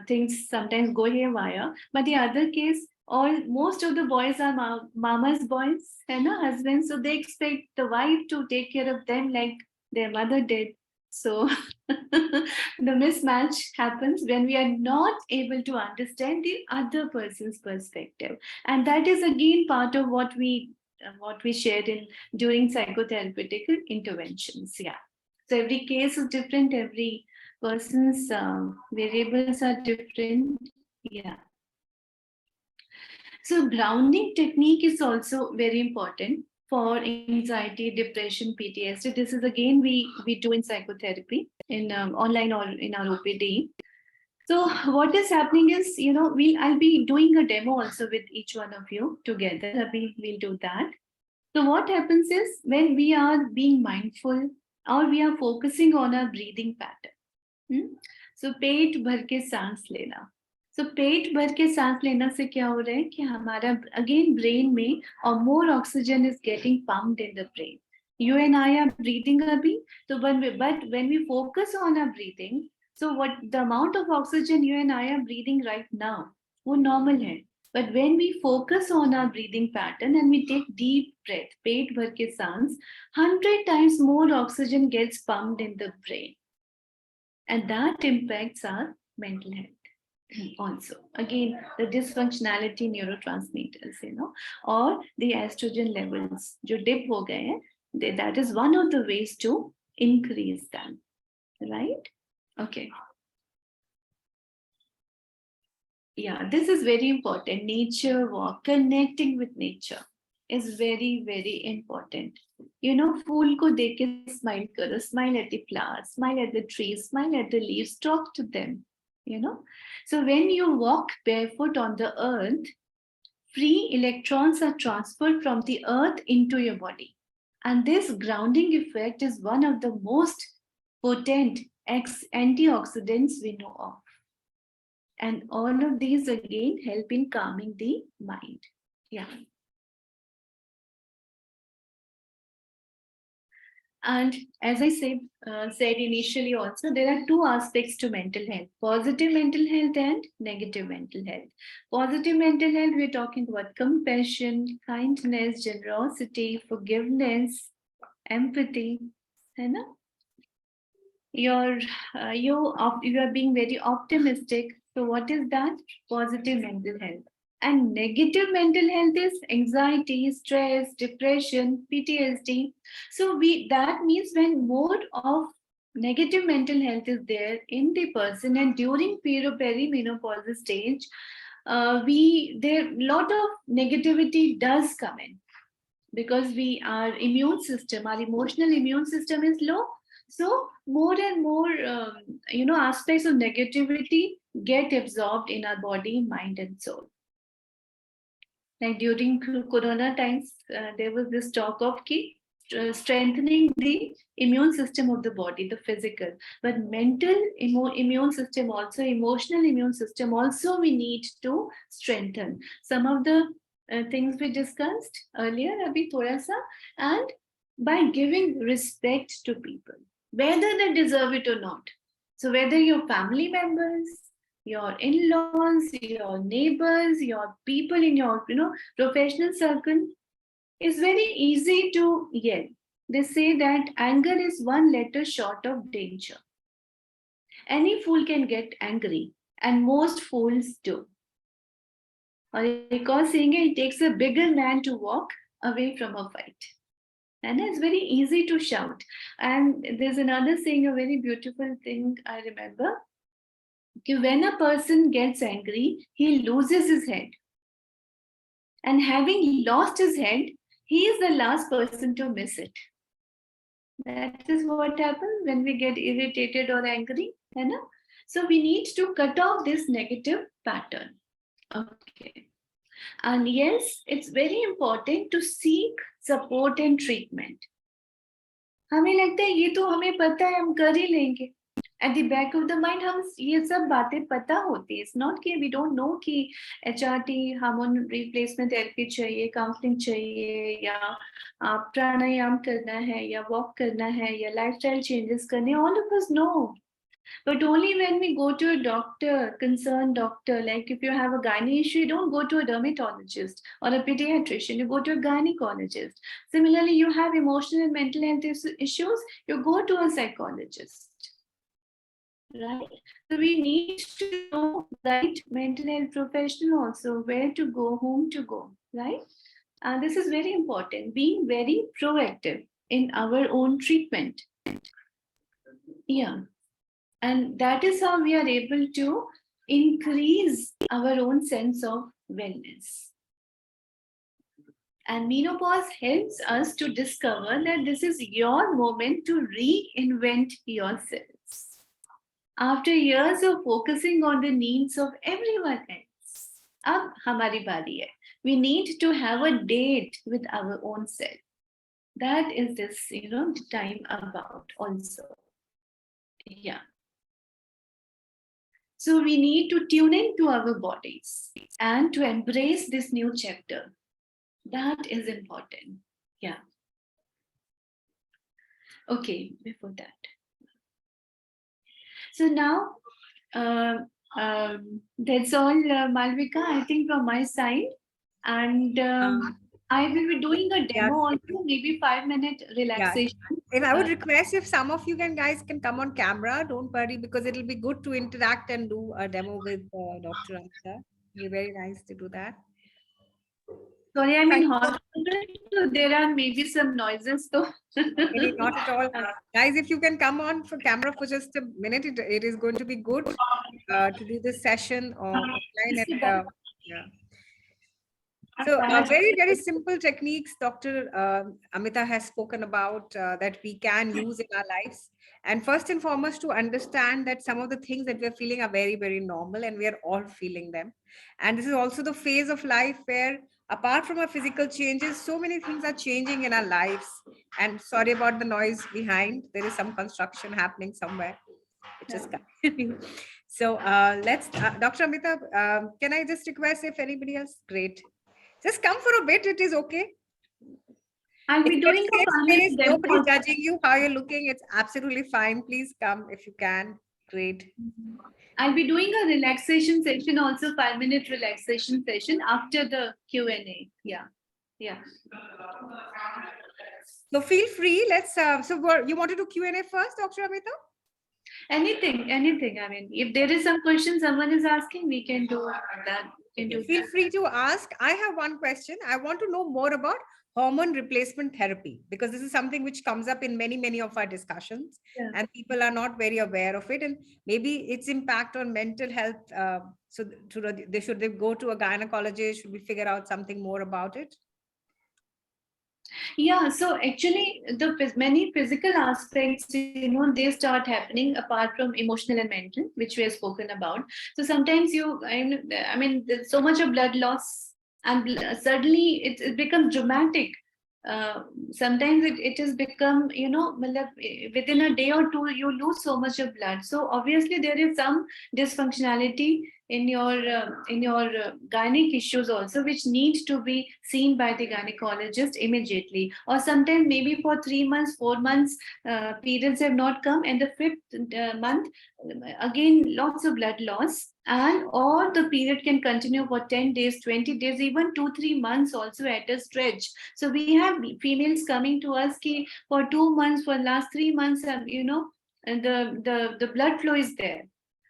S1: things sometimes go haywire. But the other case, most of the boys are mama's boys and her husbands, so they expect the wife to take care of them like their mother did. So the mismatch happens when we are not able to understand the other person's perspective, and that is again part of what we shared in during psychotherapeutic interventions. Yeah. So every case is different. Every person's variables are different. Yeah. So grounding technique is also very important for anxiety, depression, PTSD. This is again we do in psychotherapy, in online or in our OPD. So what is happening is, I'll be doing a demo also with each one of you together. We'll do that. So what happens is, when we are being mindful or we are focusing on our breathing pattern. So पेट भर के सांस लेना. So पेट भर के सांस लेना से क्या हो रहा है कि हमारा again brain में or more oxygen is getting pumped in the brain. You and I are breathing abhi. So when we focus on our breathing, so what the amount of oxygen you and I are breathing right now, वो normal है. But when we focus on our breathing pattern and we take deep breath, पेट भर के सांस, 100 times more oxygen gets pumped in the brain. And that impacts our mental health also. Again, the dysfunctionality neurotransmitters, or the estrogen levels, जो dip हो गए हैं, that is one of the ways to increase them, right? Okay. Yeah, this is very important. Nature walk, connecting with nature. is very, very important. You know, फूल को देख के smile करो, smile at the flowers, smile at the trees, smile at the leaves, talk to them, you know. So when you walk barefoot on the earth, free electrons are transferred from the earth into your body. And this grounding effect is one of the most potent antioxidants we know of. And all of these again help in calming the mind. Yeah. And as I said initially also, there are two aspects to mental health: positive mental health and negative mental health. Positive mental health, we're talking about compassion, kindness, generosity, forgiveness, empathy. You know? You are being very optimistic. So what is that? Positive mental health. And negative mental health is anxiety, stress, depression, PTSD. So that means when more of negative mental health is there in the person, and during perimenopause stage, we there lot of negativity does come in, because our immune system, our emotional immune system is low. So more and more, aspects of negativity get absorbed in our body, mind, and soul. Like during Corona times, there was this talk of strengthening the immune system of the body, the physical, but mental immune system also, emotional immune system also, we need to strengthen. Some of the things we discussed earlier, Abhi thoda sa, and by giving respect to people, whether they deserve it or not. So whether your family members, your in-laws, your neighbors, your people in your professional circle, it's very easy to yell. They say that anger is one letter short of danger. Any fool can get angry, and most fools do. Or एक और saying है, it takes a bigger man to walk away from a fight. And it's very easy to shout. And there's another saying, a very beautiful thing I remember. When a person gets angry, he loses his head. And having lost his head, he is the last person to miss it. That is what happens when we get irritated or angry. So we need to cut off this negative pattern. Okay. And yes, it's very important to seek support and treatment. हमें लगता है ये तो हमें पता है, हम कर ही लेंगे. At the back of the mind, हम ये सब बातें पता होती है. It's not कि we don't know कि HRT, हार्मोन रिप्लेसमेंट थेरेपी चाहिए, काउंसलिंग चाहिए, या प्राणायाम करना है, या वॉक करना है, या लाइफस्टाइल चेंजेस करने. All of us know. But only when we go to a doctor, concerned doctor, like if you have a gynae issue, you don't go to a dermatologist or a pediatrician, you go to a gynecologist. Similarly, you have emotional and mental health issues, you go to a psychologist. Right? So we need to know right mental health professional also, where to go, whom to go, right? And this is very important, being very proactive in our own treatment. Yeah. And that is how we are able to increase our own sense of wellness. And menopause helps us to discover that this is your moment to reinvent yourselves. After years of focusing on the needs of everyone else, ab hamari bari hai. We need to have a date with our own self. That is this, time about also. Yeah. So we need to tune into our bodies and to embrace this new chapter. That is important. Yeah. Okay, before that. So now, that's all, Malvika, I think from my side. And I will be doing a demo also, maybe 5-minute relaxation.
S2: If I would request if some of you guys can come on camera, don't worry, because it'll be good to interact and do a demo with Dr. Amita. It'll be very nice to do that.
S1: Sorry, I'm in hospital, so there are maybe some noises. So
S2: not at all. Guys, if you can come on for camera for just a minute, it is going to be good to do this session offline. And, yeah. So, very, very simple techniques Dr. Amita has spoken about that we can use in our lives. And first and foremost, to understand that some of the things that we're feeling are very, very normal and we are all feeling them. And this is also the phase of life where, apart from our physical changes, so many things are changing in our lives. And sorry about the noise behind, there is some construction happening somewhere. It just continues. So, Dr. Amita, can I just request if anybody else? Great. Just come for a bit. It is okay.
S1: I'll
S2: It's
S1: be
S2: a
S1: doing a
S2: safe
S1: family
S2: space.
S1: demo
S2: Nobody's
S1: also.
S2: judging you, how you're looking. It's absolutely fine. Please come if you can. Great.
S1: I'll be doing a relaxation session also, 5-minute relaxation session after the Q&A. Yeah. Yeah.
S2: So feel free. Let's. You want to do Q&A first, Dr. Amita?
S1: Anything. I mean, if there is some question someone is asking, we can do that.
S2: Feel free to ask. I have one question. I want to know more about hormone replacement therapy because this is something which comes up in many of our discussions,
S1: Yeah.
S2: and people are not very aware of it, and maybe its impact on mental health. Should they go to a gynecologist? Should we figure out something more about it?
S1: Yeah, so actually, many physical aspects, they start happening apart from emotional and mental, which we have spoken about. So sometimes I mean, there's so much of blood loss, and suddenly it becomes dramatic. Sometimes it has become, within a day or two, you lose so much of blood. So obviously, there is some dysfunctionality in your gynec issues also, which need to be seen by the gynecologist immediately, or sometimes maybe for 3 months 4 months periods have not come, and the fifth month again lots of blood loss, and or the period can continue for 10 days 20 days, even 2-3 months also at a stretch. So we have females coming to us ki for 2 months, for last 3 months, and the blood flow is there,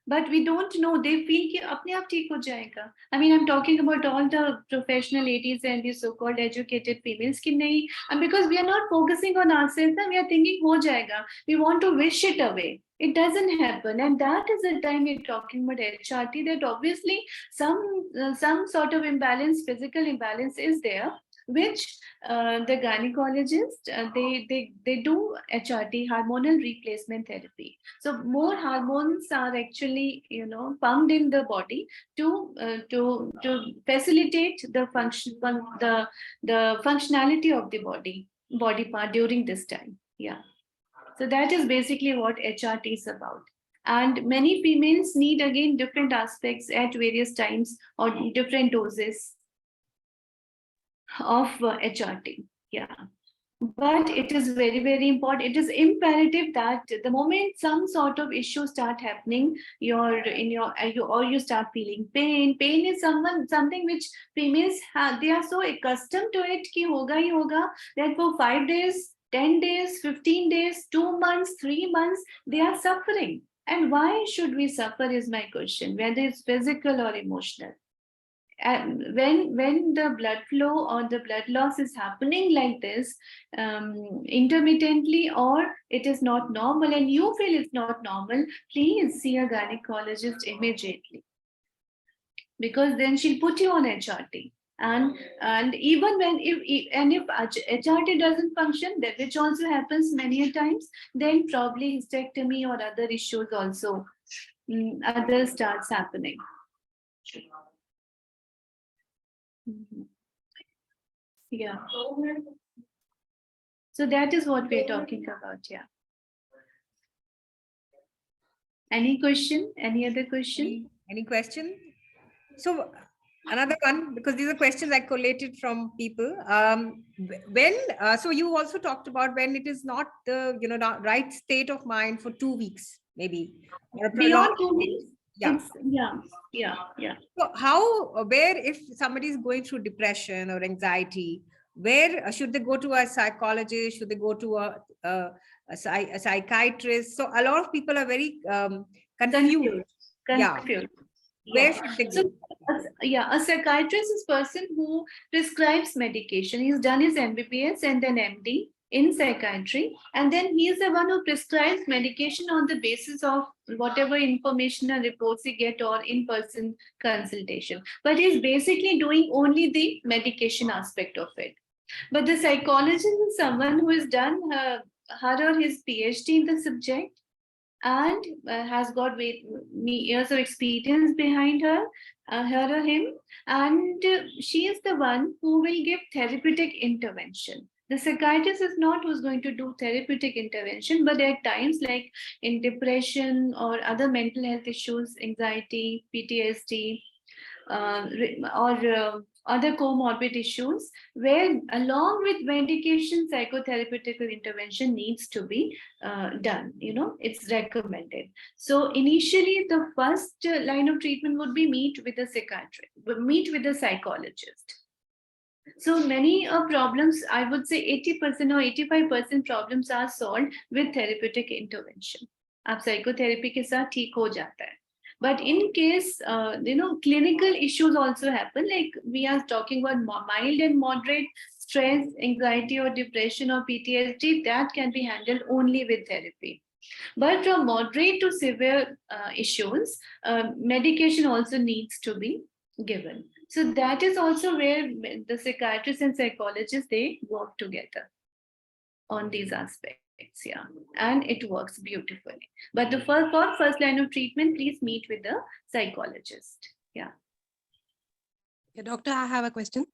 S1: but we don't know. They feel कि अपने आप ठीक हो जाएगा. I mean, I'm talking about all the professional ladies and the so-called educated females कि नहीं, and because we are not focusing on ourselves, we are thinking हो जाएगा. We want to wish it away. It doesn't happen, and that is the time we're talking about HRT. That obviously some sort of imbalance, physical imbalance, is there, which the gynecologist they do HRT, hormonal replacement therapy. So more hormones are actually pumped in the body to facilitate the the functionality of the body part during this time. Yeah. So that is basically what HRT is about. And many females need again different aspects at various times or different doses of HRT. Yeah. But it is very, very important. It is imperative that the moment some sort of issue start happening, you start feeling pain. Pain is something which females have. They are so accustomed to it कि होगा ही होगा, that for 5 days, 10 days, 15 days, 2 months, 3 months, they are suffering. And why should we suffer is my question, whether it's physical or emotional. When the blood flow or the blood loss is happening like this, intermittently, or it is not normal and you feel it's not normal, please see a gynecologist immediately, because then she'll put you on HRT. And even if HRT doesn't function, that which also happens many a times, then probably hysterectomy or other issues also other starts happening. Yeah. So that is what we're talking about. Yeah. Any question? Any other question?
S2: Any question? So another one, because these are questions I collated from people. So you also talked about when it is not the right state of mind for 2 weeks, maybe, or a
S1: Beyond
S2: prolonged.
S1: 2 weeks.
S2: Yeah.
S1: Yeah.
S2: So where if somebody is going through depression or anxiety, where should they go to a psychologist? Should they go to a psychiatrist? So a lot of people are very confused. Yeah. Where should they go?
S1: So, a psychiatrist is a person who prescribes medication. He's done his MBBS and then MD, in psychiatry, and then he is the one who prescribes medication on the basis of whatever information and reports he get or in-person consultation. But he's basically doing only the medication aspect of it. But the psychologist is someone who has done her or his PhD in the subject, and has got years of experience behind her, her or him, and she is the one who will give therapeutic intervention. The psychiatrist is not who's going to do therapeutic intervention, but at times, like in depression or other mental health issues, anxiety, PTSD, or other comorbid issues, where along with medication, psychotherapeutic intervention needs to be done. It's recommended. So initially, the first line of treatment would be meet with a psychiatrist, meet with a psychologist. So many problems, I would say 80% or 85% problems are solved with therapeutic intervention. आप psychotherapy के साथ ठीक हो जाता है. But in case, clinical issues also happen, like we are talking about mild and moderate stress, anxiety or depression or PTSD, that can be handled only with therapy. But from moderate to severe issues, medication also needs to be given. So that is also where the psychiatrists and psychologists, they work together on these aspects, yeah, and it works beautifully. But the first line of treatment, please meet with the psychologist. Yeah.
S3: Yeah, doctor, I have a question.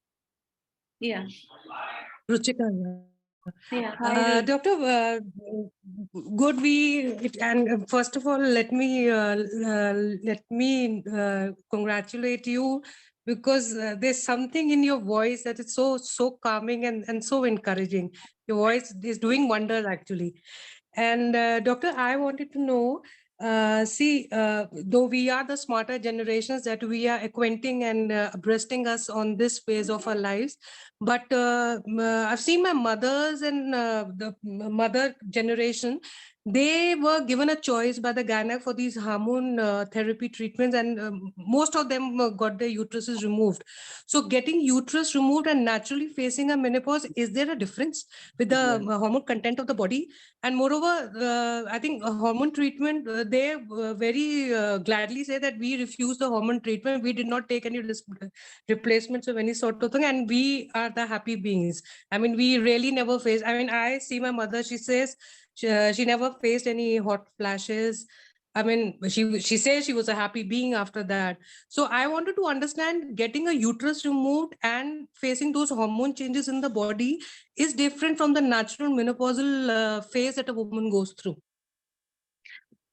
S1: Yeah.
S3: Ruchika.
S1: Yeah. Hi,
S3: Doctor, good. First of all, let me congratulate you, because there's something in your voice that is so calming and so encouraging. Your voice is doing wonders, actually. And doctor, I wanted to know, though we are the smarter generations, that we are acquainting and abreasting us on this phase of our lives, but I've seen my mothers and the mother generation, they were given a choice by the gynaec for these hormone therapy treatments, and most of them got their uteruses removed. So getting uterus removed and naturally facing a menopause, is there a difference with the hormone content of the body? And moreover, I think a hormone treatment, they very gladly say that we refuse the hormone treatment. We did not take any replacements of any sort of thing, and we are the happy beings. I mean, we really never face. I mean, I see my mother. She says she never faced any hot flashes. I mean, she says she was a happy being after that. So I wanted to understand, getting a uterus removed and facing those hormone changes in the body is different from the natural menopausal phase that a woman goes through.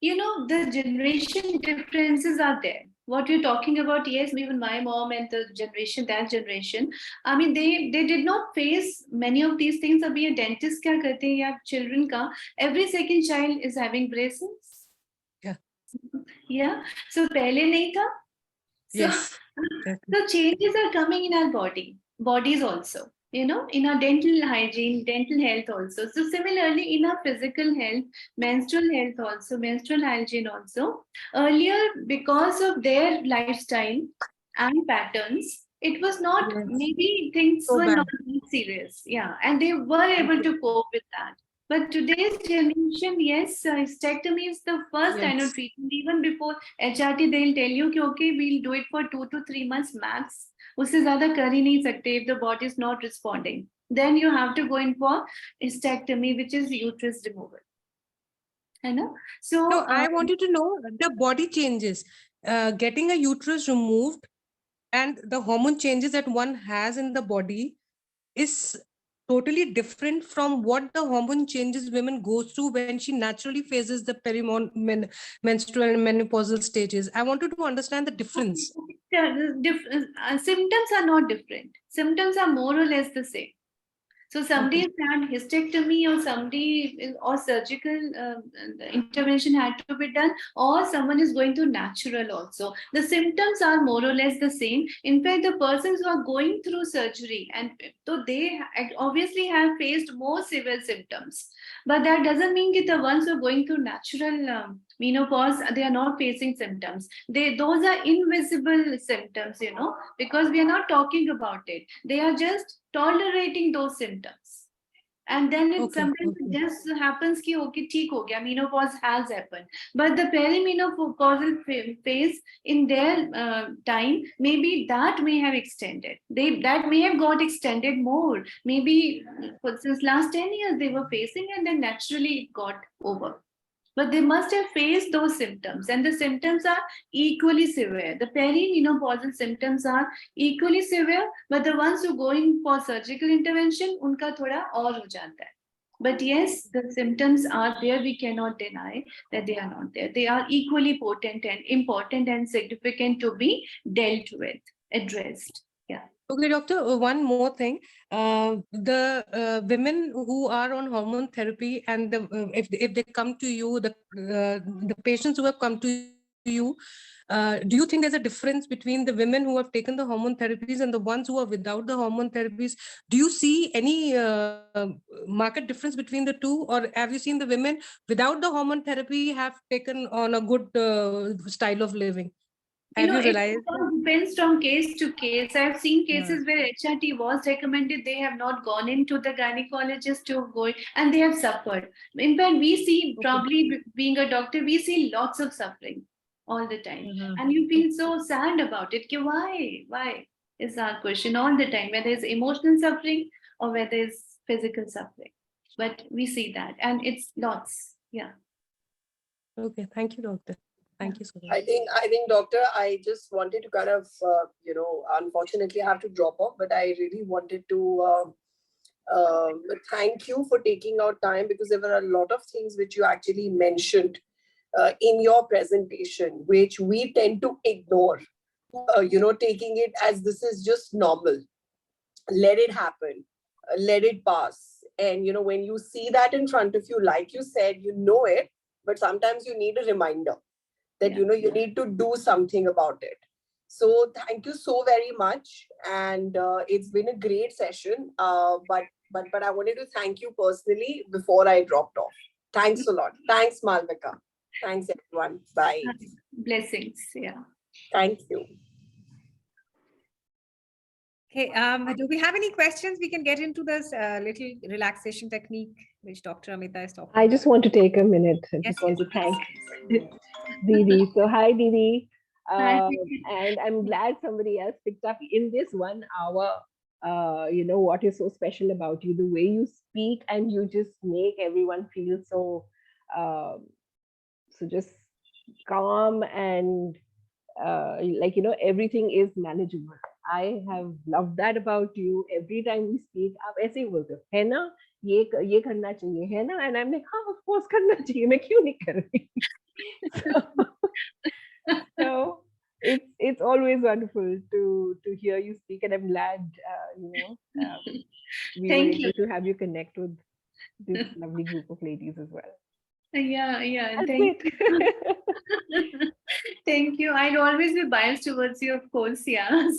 S1: The generation differences are there. What you're talking about, yes, even my mom and that generation, I mean, they did not face many of these things. Abhi a dentist kya karte hain, ya children ka, every second child is having braces.
S3: Yeah.
S1: Yeah. So pehle nahi tha. So,
S3: Yes.
S1: so changes are coming in our bodies also, in our dental hygiene, dental health also. So similarly, in our physical health, menstrual health also, menstrual hygiene also. Earlier, because of their lifestyle and patterns, it was not,
S3: Yes.
S1: maybe things
S3: So
S1: were
S3: bad.
S1: not serious. Yeah. And they were able to cope with that. But today's generation, yes, hysterectomy is the first line of
S3: Yes.
S1: treatment. Even before HRT, they'll tell you, okay, we'll do it for 2 to 3 months max. उससे ज़्यादा कर ही नहीं सकते if the body is not responding. Then you have to go in for hysterectomy, which is uterus removal. So
S3: No, I wanted to know the body changes, getting a uterus removed and the hormone changes that one has in the body is totally different from what the hormone changes women go through when she naturally faces the menstrual and menopausal stages. I wanted to understand the difference.
S1: Symptoms are not different. Symptoms are more or less the same. So somebody has had hysterectomy, or surgical intervention had to be done, or someone is going to natural also. The symptoms are more or less the same. In fact, the persons who are going through surgery, and so they obviously have faced more severe symptoms. But that doesn't mean that the ones who are going through natural menopause, they are not facing symptoms. Those are invisible symptoms, because we are not talking about it. They are just tolerating those symptoms. And then it
S3: Okay,
S1: sometimes it
S3: okay.
S1: just happens ki okay, theek ho gaya, menopause has happened. But the perimenopausal phase in their time, maybe that may have extended. That may have got extended more. Maybe since last 10 years they were facing, and then naturally it got over. But they must have faced those symptoms, and the symptoms are equally severe. The perimenopausal symptoms are equally severe, but the ones who go in for surgical intervention, unka thoda aur ho jata hai. But yes, the symptoms are there. We cannot deny that they are not there. They are equally potent and important and significant to be dealt with, addressed. Yeah.
S3: Okay, doctor, one more thing. The women who are on hormone therapy, and if they come to you, the patients who have come to you, do you think there's a difference between the women who have taken the hormone therapies and the ones who are without the hormone therapies? Do you see any market difference between the two, or have you seen the women without the hormone therapy have taken on a good style of living? Have you
S1: It
S3: realized that?
S1: all depends from case to case. I've seen
S3: Yeah.
S1: cases where HRT was recommended, they have not gone into the gynecologist to go, and they have suffered. In fact, we see,
S3: Okay.
S1: probably being a doctor, we see lots of suffering all the time.
S3: Mhm.
S1: And you feel so sad about it. Ki why? Why is our question all the time, whether it's emotional suffering or whether it's physical suffering. But we see that, and it's lots. Yeah.
S3: Okay, thank you, doctor. Thank you so much.
S4: I think, doctor, I just wanted to kind of, unfortunately, I have to drop off, but I really wanted to thank you for taking out time, because there were a lot of things which you actually mentioned in your presentation, which we tend to ignore. Taking it as this is just normal. Let it happen. Let it pass. And when you see that in front of you, like you said, you know it, but sometimes you need a reminder that
S1: Yeah.
S4: you need to do something about it. So thank you so very much, and it's been a great session. But I wanted to thank you personally before I dropped off. Thanks a lot. Thanks, Malvika. Thanks, everyone. Bye.
S1: Blessings. Yeah.
S4: Thank you.
S2: Okay, do we have any questions? We can get into this little relaxation technique which Dr. Amita is talking
S5: I just want to take a minute. I
S2: Yes,
S5: just want
S2: yes,
S5: to thank
S2: please.
S5: Didi. So, hi, Didi.
S1: Hi.
S5: And I'm glad somebody else picked up in this 1 hour. What is so special about you, the way you speak, and you just make everyone feel so, just calm and everything is manageable. I have loved that about you. Every time we speak, आप ऐसे ही बोलते हो, है ना? ये करना चाहिए, है ना? And I'm like, हाँ, of course करना चाहिए, मैं क्यों नहीं कर रही? So it's always wonderful to hear you speak, and I'm glad we were
S1: Thank you.
S5: able to have you connect with this lovely group of ladies as well.
S1: Yeah.
S5: That's
S1: Thank
S5: it.
S1: you. Thank you. I'd always be biased towards you, of course. Yeah.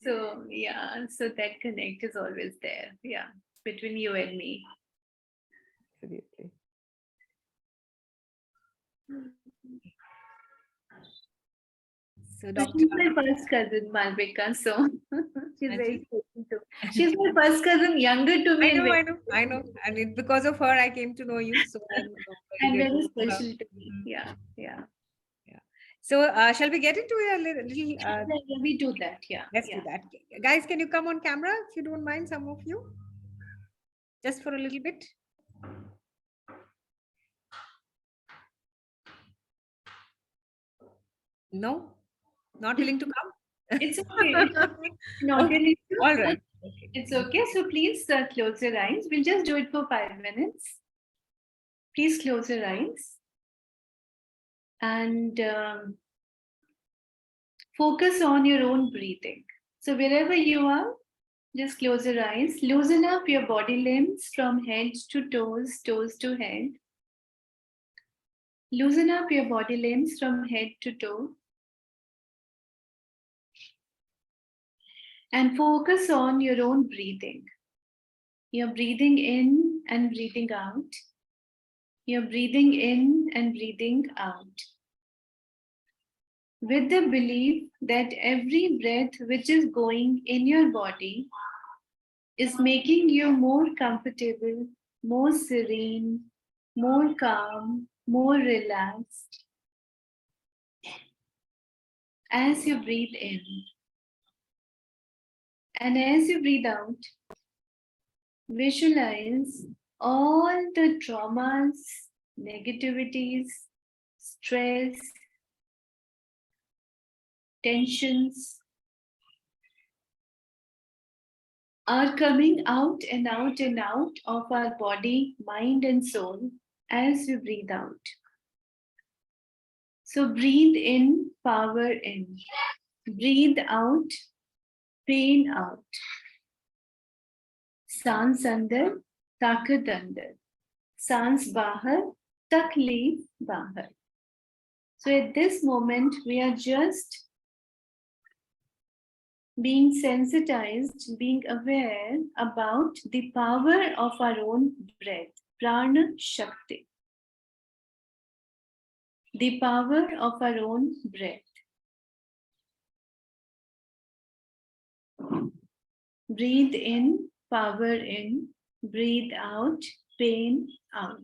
S1: So yeah. So that connect is always there. Yeah, between you and me.
S5: Absolutely.
S2: So,
S1: So
S2: Dr.
S1: she's my first cousin, Malvika. So she's
S2: And
S1: very special too. She's my first cousin, younger to me.
S2: I know. And because of her, I came to know you. So I'm
S1: And
S2: very
S1: very
S2: grateful for her.
S1: special to me. Yeah.
S2: So, shall we get into a little?
S1: Yeah, we do that. Yeah.
S2: Let's
S1: Yeah.
S2: do that. Guys, can you come on camera if you don't mind, some of you? Just for a little bit. No? Not willing to come?
S1: It's okay. Not
S2: Okay.
S1: an issue.
S2: All right. Okay.
S1: It's okay. So please close your eyes. We'll just do it for 5 minutes. Please close your eyes and focus on your own breathing. So wherever you are, just close your eyes. Loosen up your body limbs from head to toes, toes to head. Loosen up your body limbs from head to toe. And focus on your own breathing. You're breathing in and breathing out. You're breathing in and breathing out. With the belief that every breath which is going in your body is making you more comfortable, more serene, more calm, more relaxed as you breathe in. And as you breathe out, visualize all the traumas, negativities, stress, tensions are coming out and out and out of our body, mind, and soul as we breathe out. So breathe in, power in. Breathe out, pain out. सांस अंदर, ताकत अंदर. सांस बाहर, तकलीफ बाहर. So at this moment, we are just being sensitized, being aware about the power of our own breath, prana shakti. The power of our own breath. Breathe in, power in. Breathe out, pain out.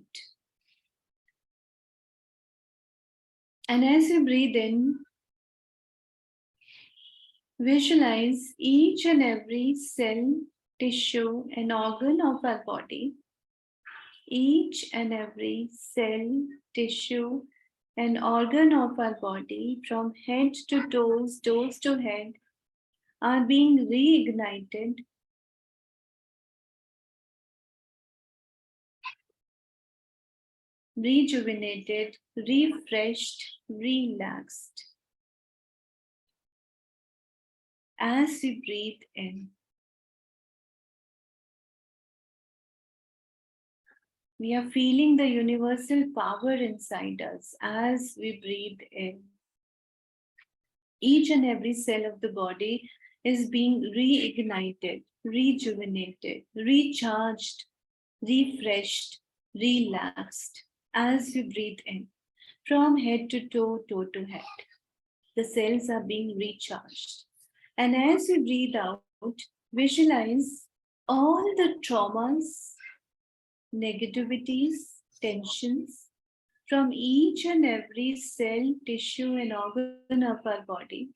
S1: And as you breathe in, visualize each and every cell, tissue, and organ of our body. Each and every cell, tissue, and organ of our body, from head to toes, toes to head, are being reignited, rejuvenated, refreshed, relaxed. As we breathe in, we are feeling the universal power inside us as we breathe in. Each and every cell of the body is being reignited, rejuvenated, recharged, refreshed, relaxed as we breathe in. From head to toe, toe to head, the cells are being recharged. And as we breathe out, visualize all the traumas, negativities, tensions from each and every cell, tissue, and organ of our body.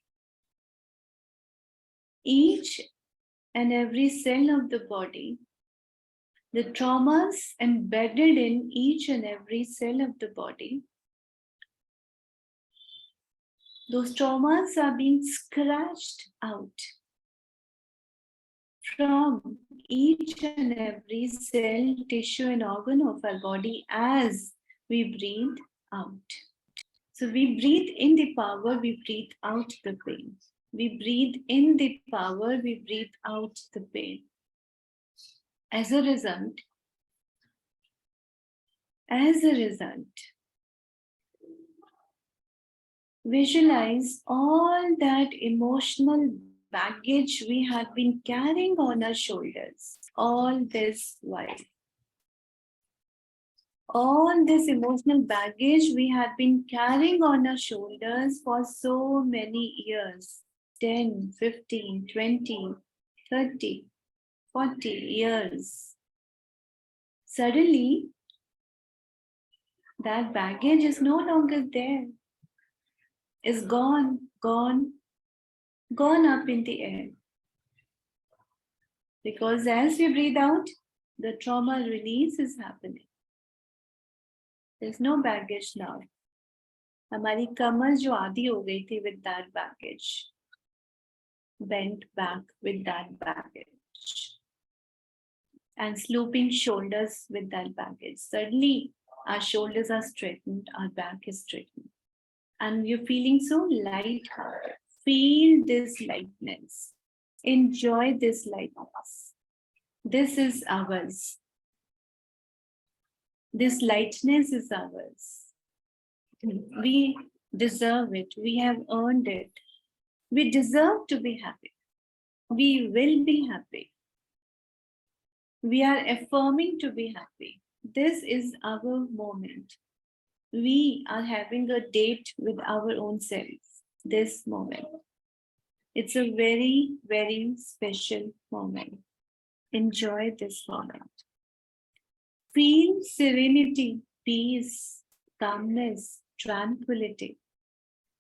S1: Each and every cell of the body, the traumas embedded in each and every cell of the body, those traumas are being scratched out from each and every cell, tissue, and organ of our body as we breathe out. So we breathe in the power, we breathe out the pain. We breathe in the power, we breathe out the pain. As a result, visualize all that emotional baggage we have been carrying on our shoulders all this while. All this emotional baggage we have been carrying on our shoulders for so many years, 10, 15, 20, 30, 40 years. Suddenly, that baggage is no longer there. Is gone up in the air. Because as we breathe out, the trauma release is happening. There's no baggage now. हमारी कमर जो आधी हो गई थी with that baggage, bent back with that baggage, and sloping shoulders with that baggage. Suddenly, our shoulders are straightened, our back is straightened, and you're feeling so light-hearted. Feel this lightness. Enjoy this lightness. This is ours. This lightness is ours. We deserve it. We have earned it. We deserve to be happy. We will be happy. We are affirming to be happy. This is our moment. We are having a date with our own selves. This moment. It's a very, very special moment. Enjoy this moment. Feel serenity, peace, calmness, tranquility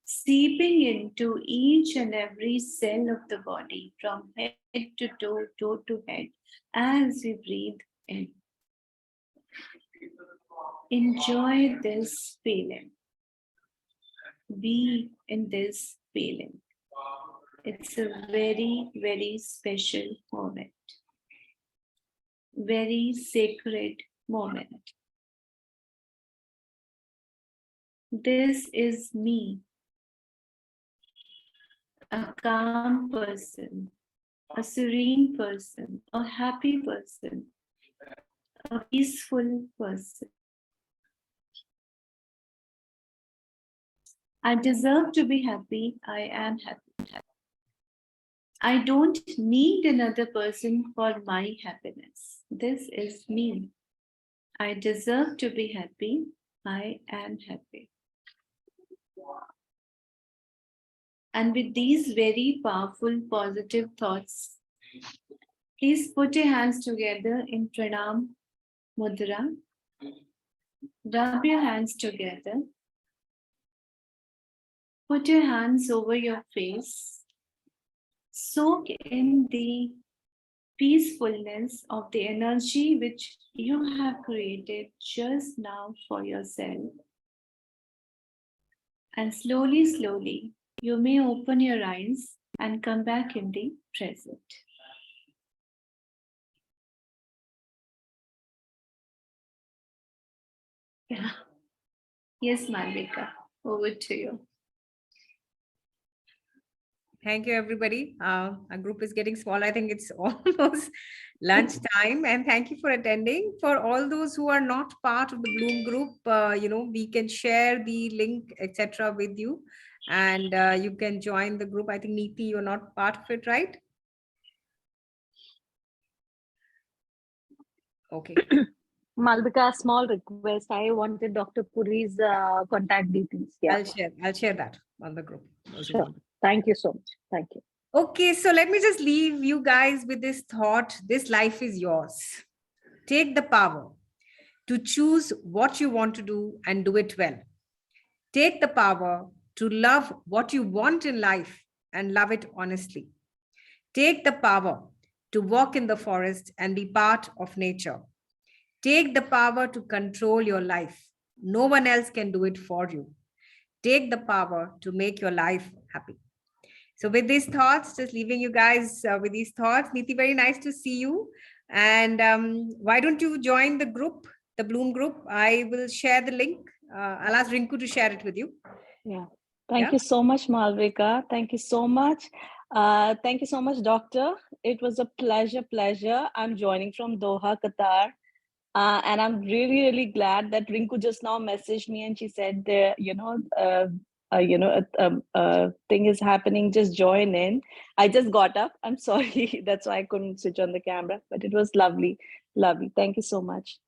S1: seeping into each and every cell of the body from head to toe, toe to head as we breathe in. Enjoy this feeling. Be in this feeling. It's a very, very special moment. Very sacred moment. This is me, a calm person, a serene person, a happy person, a peaceful person. I deserve to be happy. I am happy. I don't need another person for my happiness. This is me. I deserve to be happy. I am happy. And with these very powerful positive thoughts, please put your hands together in Pranam Mudra. Rub your hands together. Put your hands over your face. Soak in the peacefulness of the energy which you have created just now for yourself. And slowly, slowly, you may open your eyes and come back in the present. Yeah. Yes, Malvika, over to you.
S2: Thank you, everybody. Our group is getting small. I think it's almost lunchtime. And thank you for attending. For all those who are not part of the Bloom group, we can share the link, etc., with you. And you can join the group. I think, Neeti, you're not part of it, right? Okay.
S6: Malvika, small request. I wanted Dr. Puri's contact details. Yeah.
S2: I'll share that on the group.
S6: Sure. Thank you so much. Thank you.
S2: Okay, so let me just leave you guys with this thought. This life is yours. Take the power to choose what you want to do and do it well. Take the power to love what you want in life and love it honestly. Take the power to walk in the forest and be part of nature. Take the power to control your life. No one else can do it for you. Take the power to make your life happy. So with these thoughts, just leaving you guys with these thoughts. Neeti, very nice to see you. And why don't you join the group, the Bloom group? I will share the link. I'll ask Rinku to share it with you.
S6: Yeah. Thank you so much, Malvika. Thank you so much. Thank you so much, Doctor. It was a pleasure. I'm joining from Doha, Qatar. And I'm really, really glad that Rinku just now messaged me and she said, thing is happening, just join in. I just got up. I'm sorry. That's why I couldn't switch on the camera, but it was lovely. Thank you so much.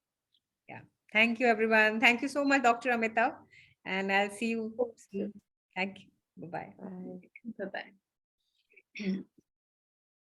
S2: Yeah. Thank you, everyone. Thank you so much, Dr. Amita. And I'll see you soon. Thank you. Bye-bye.
S1: Bye-bye.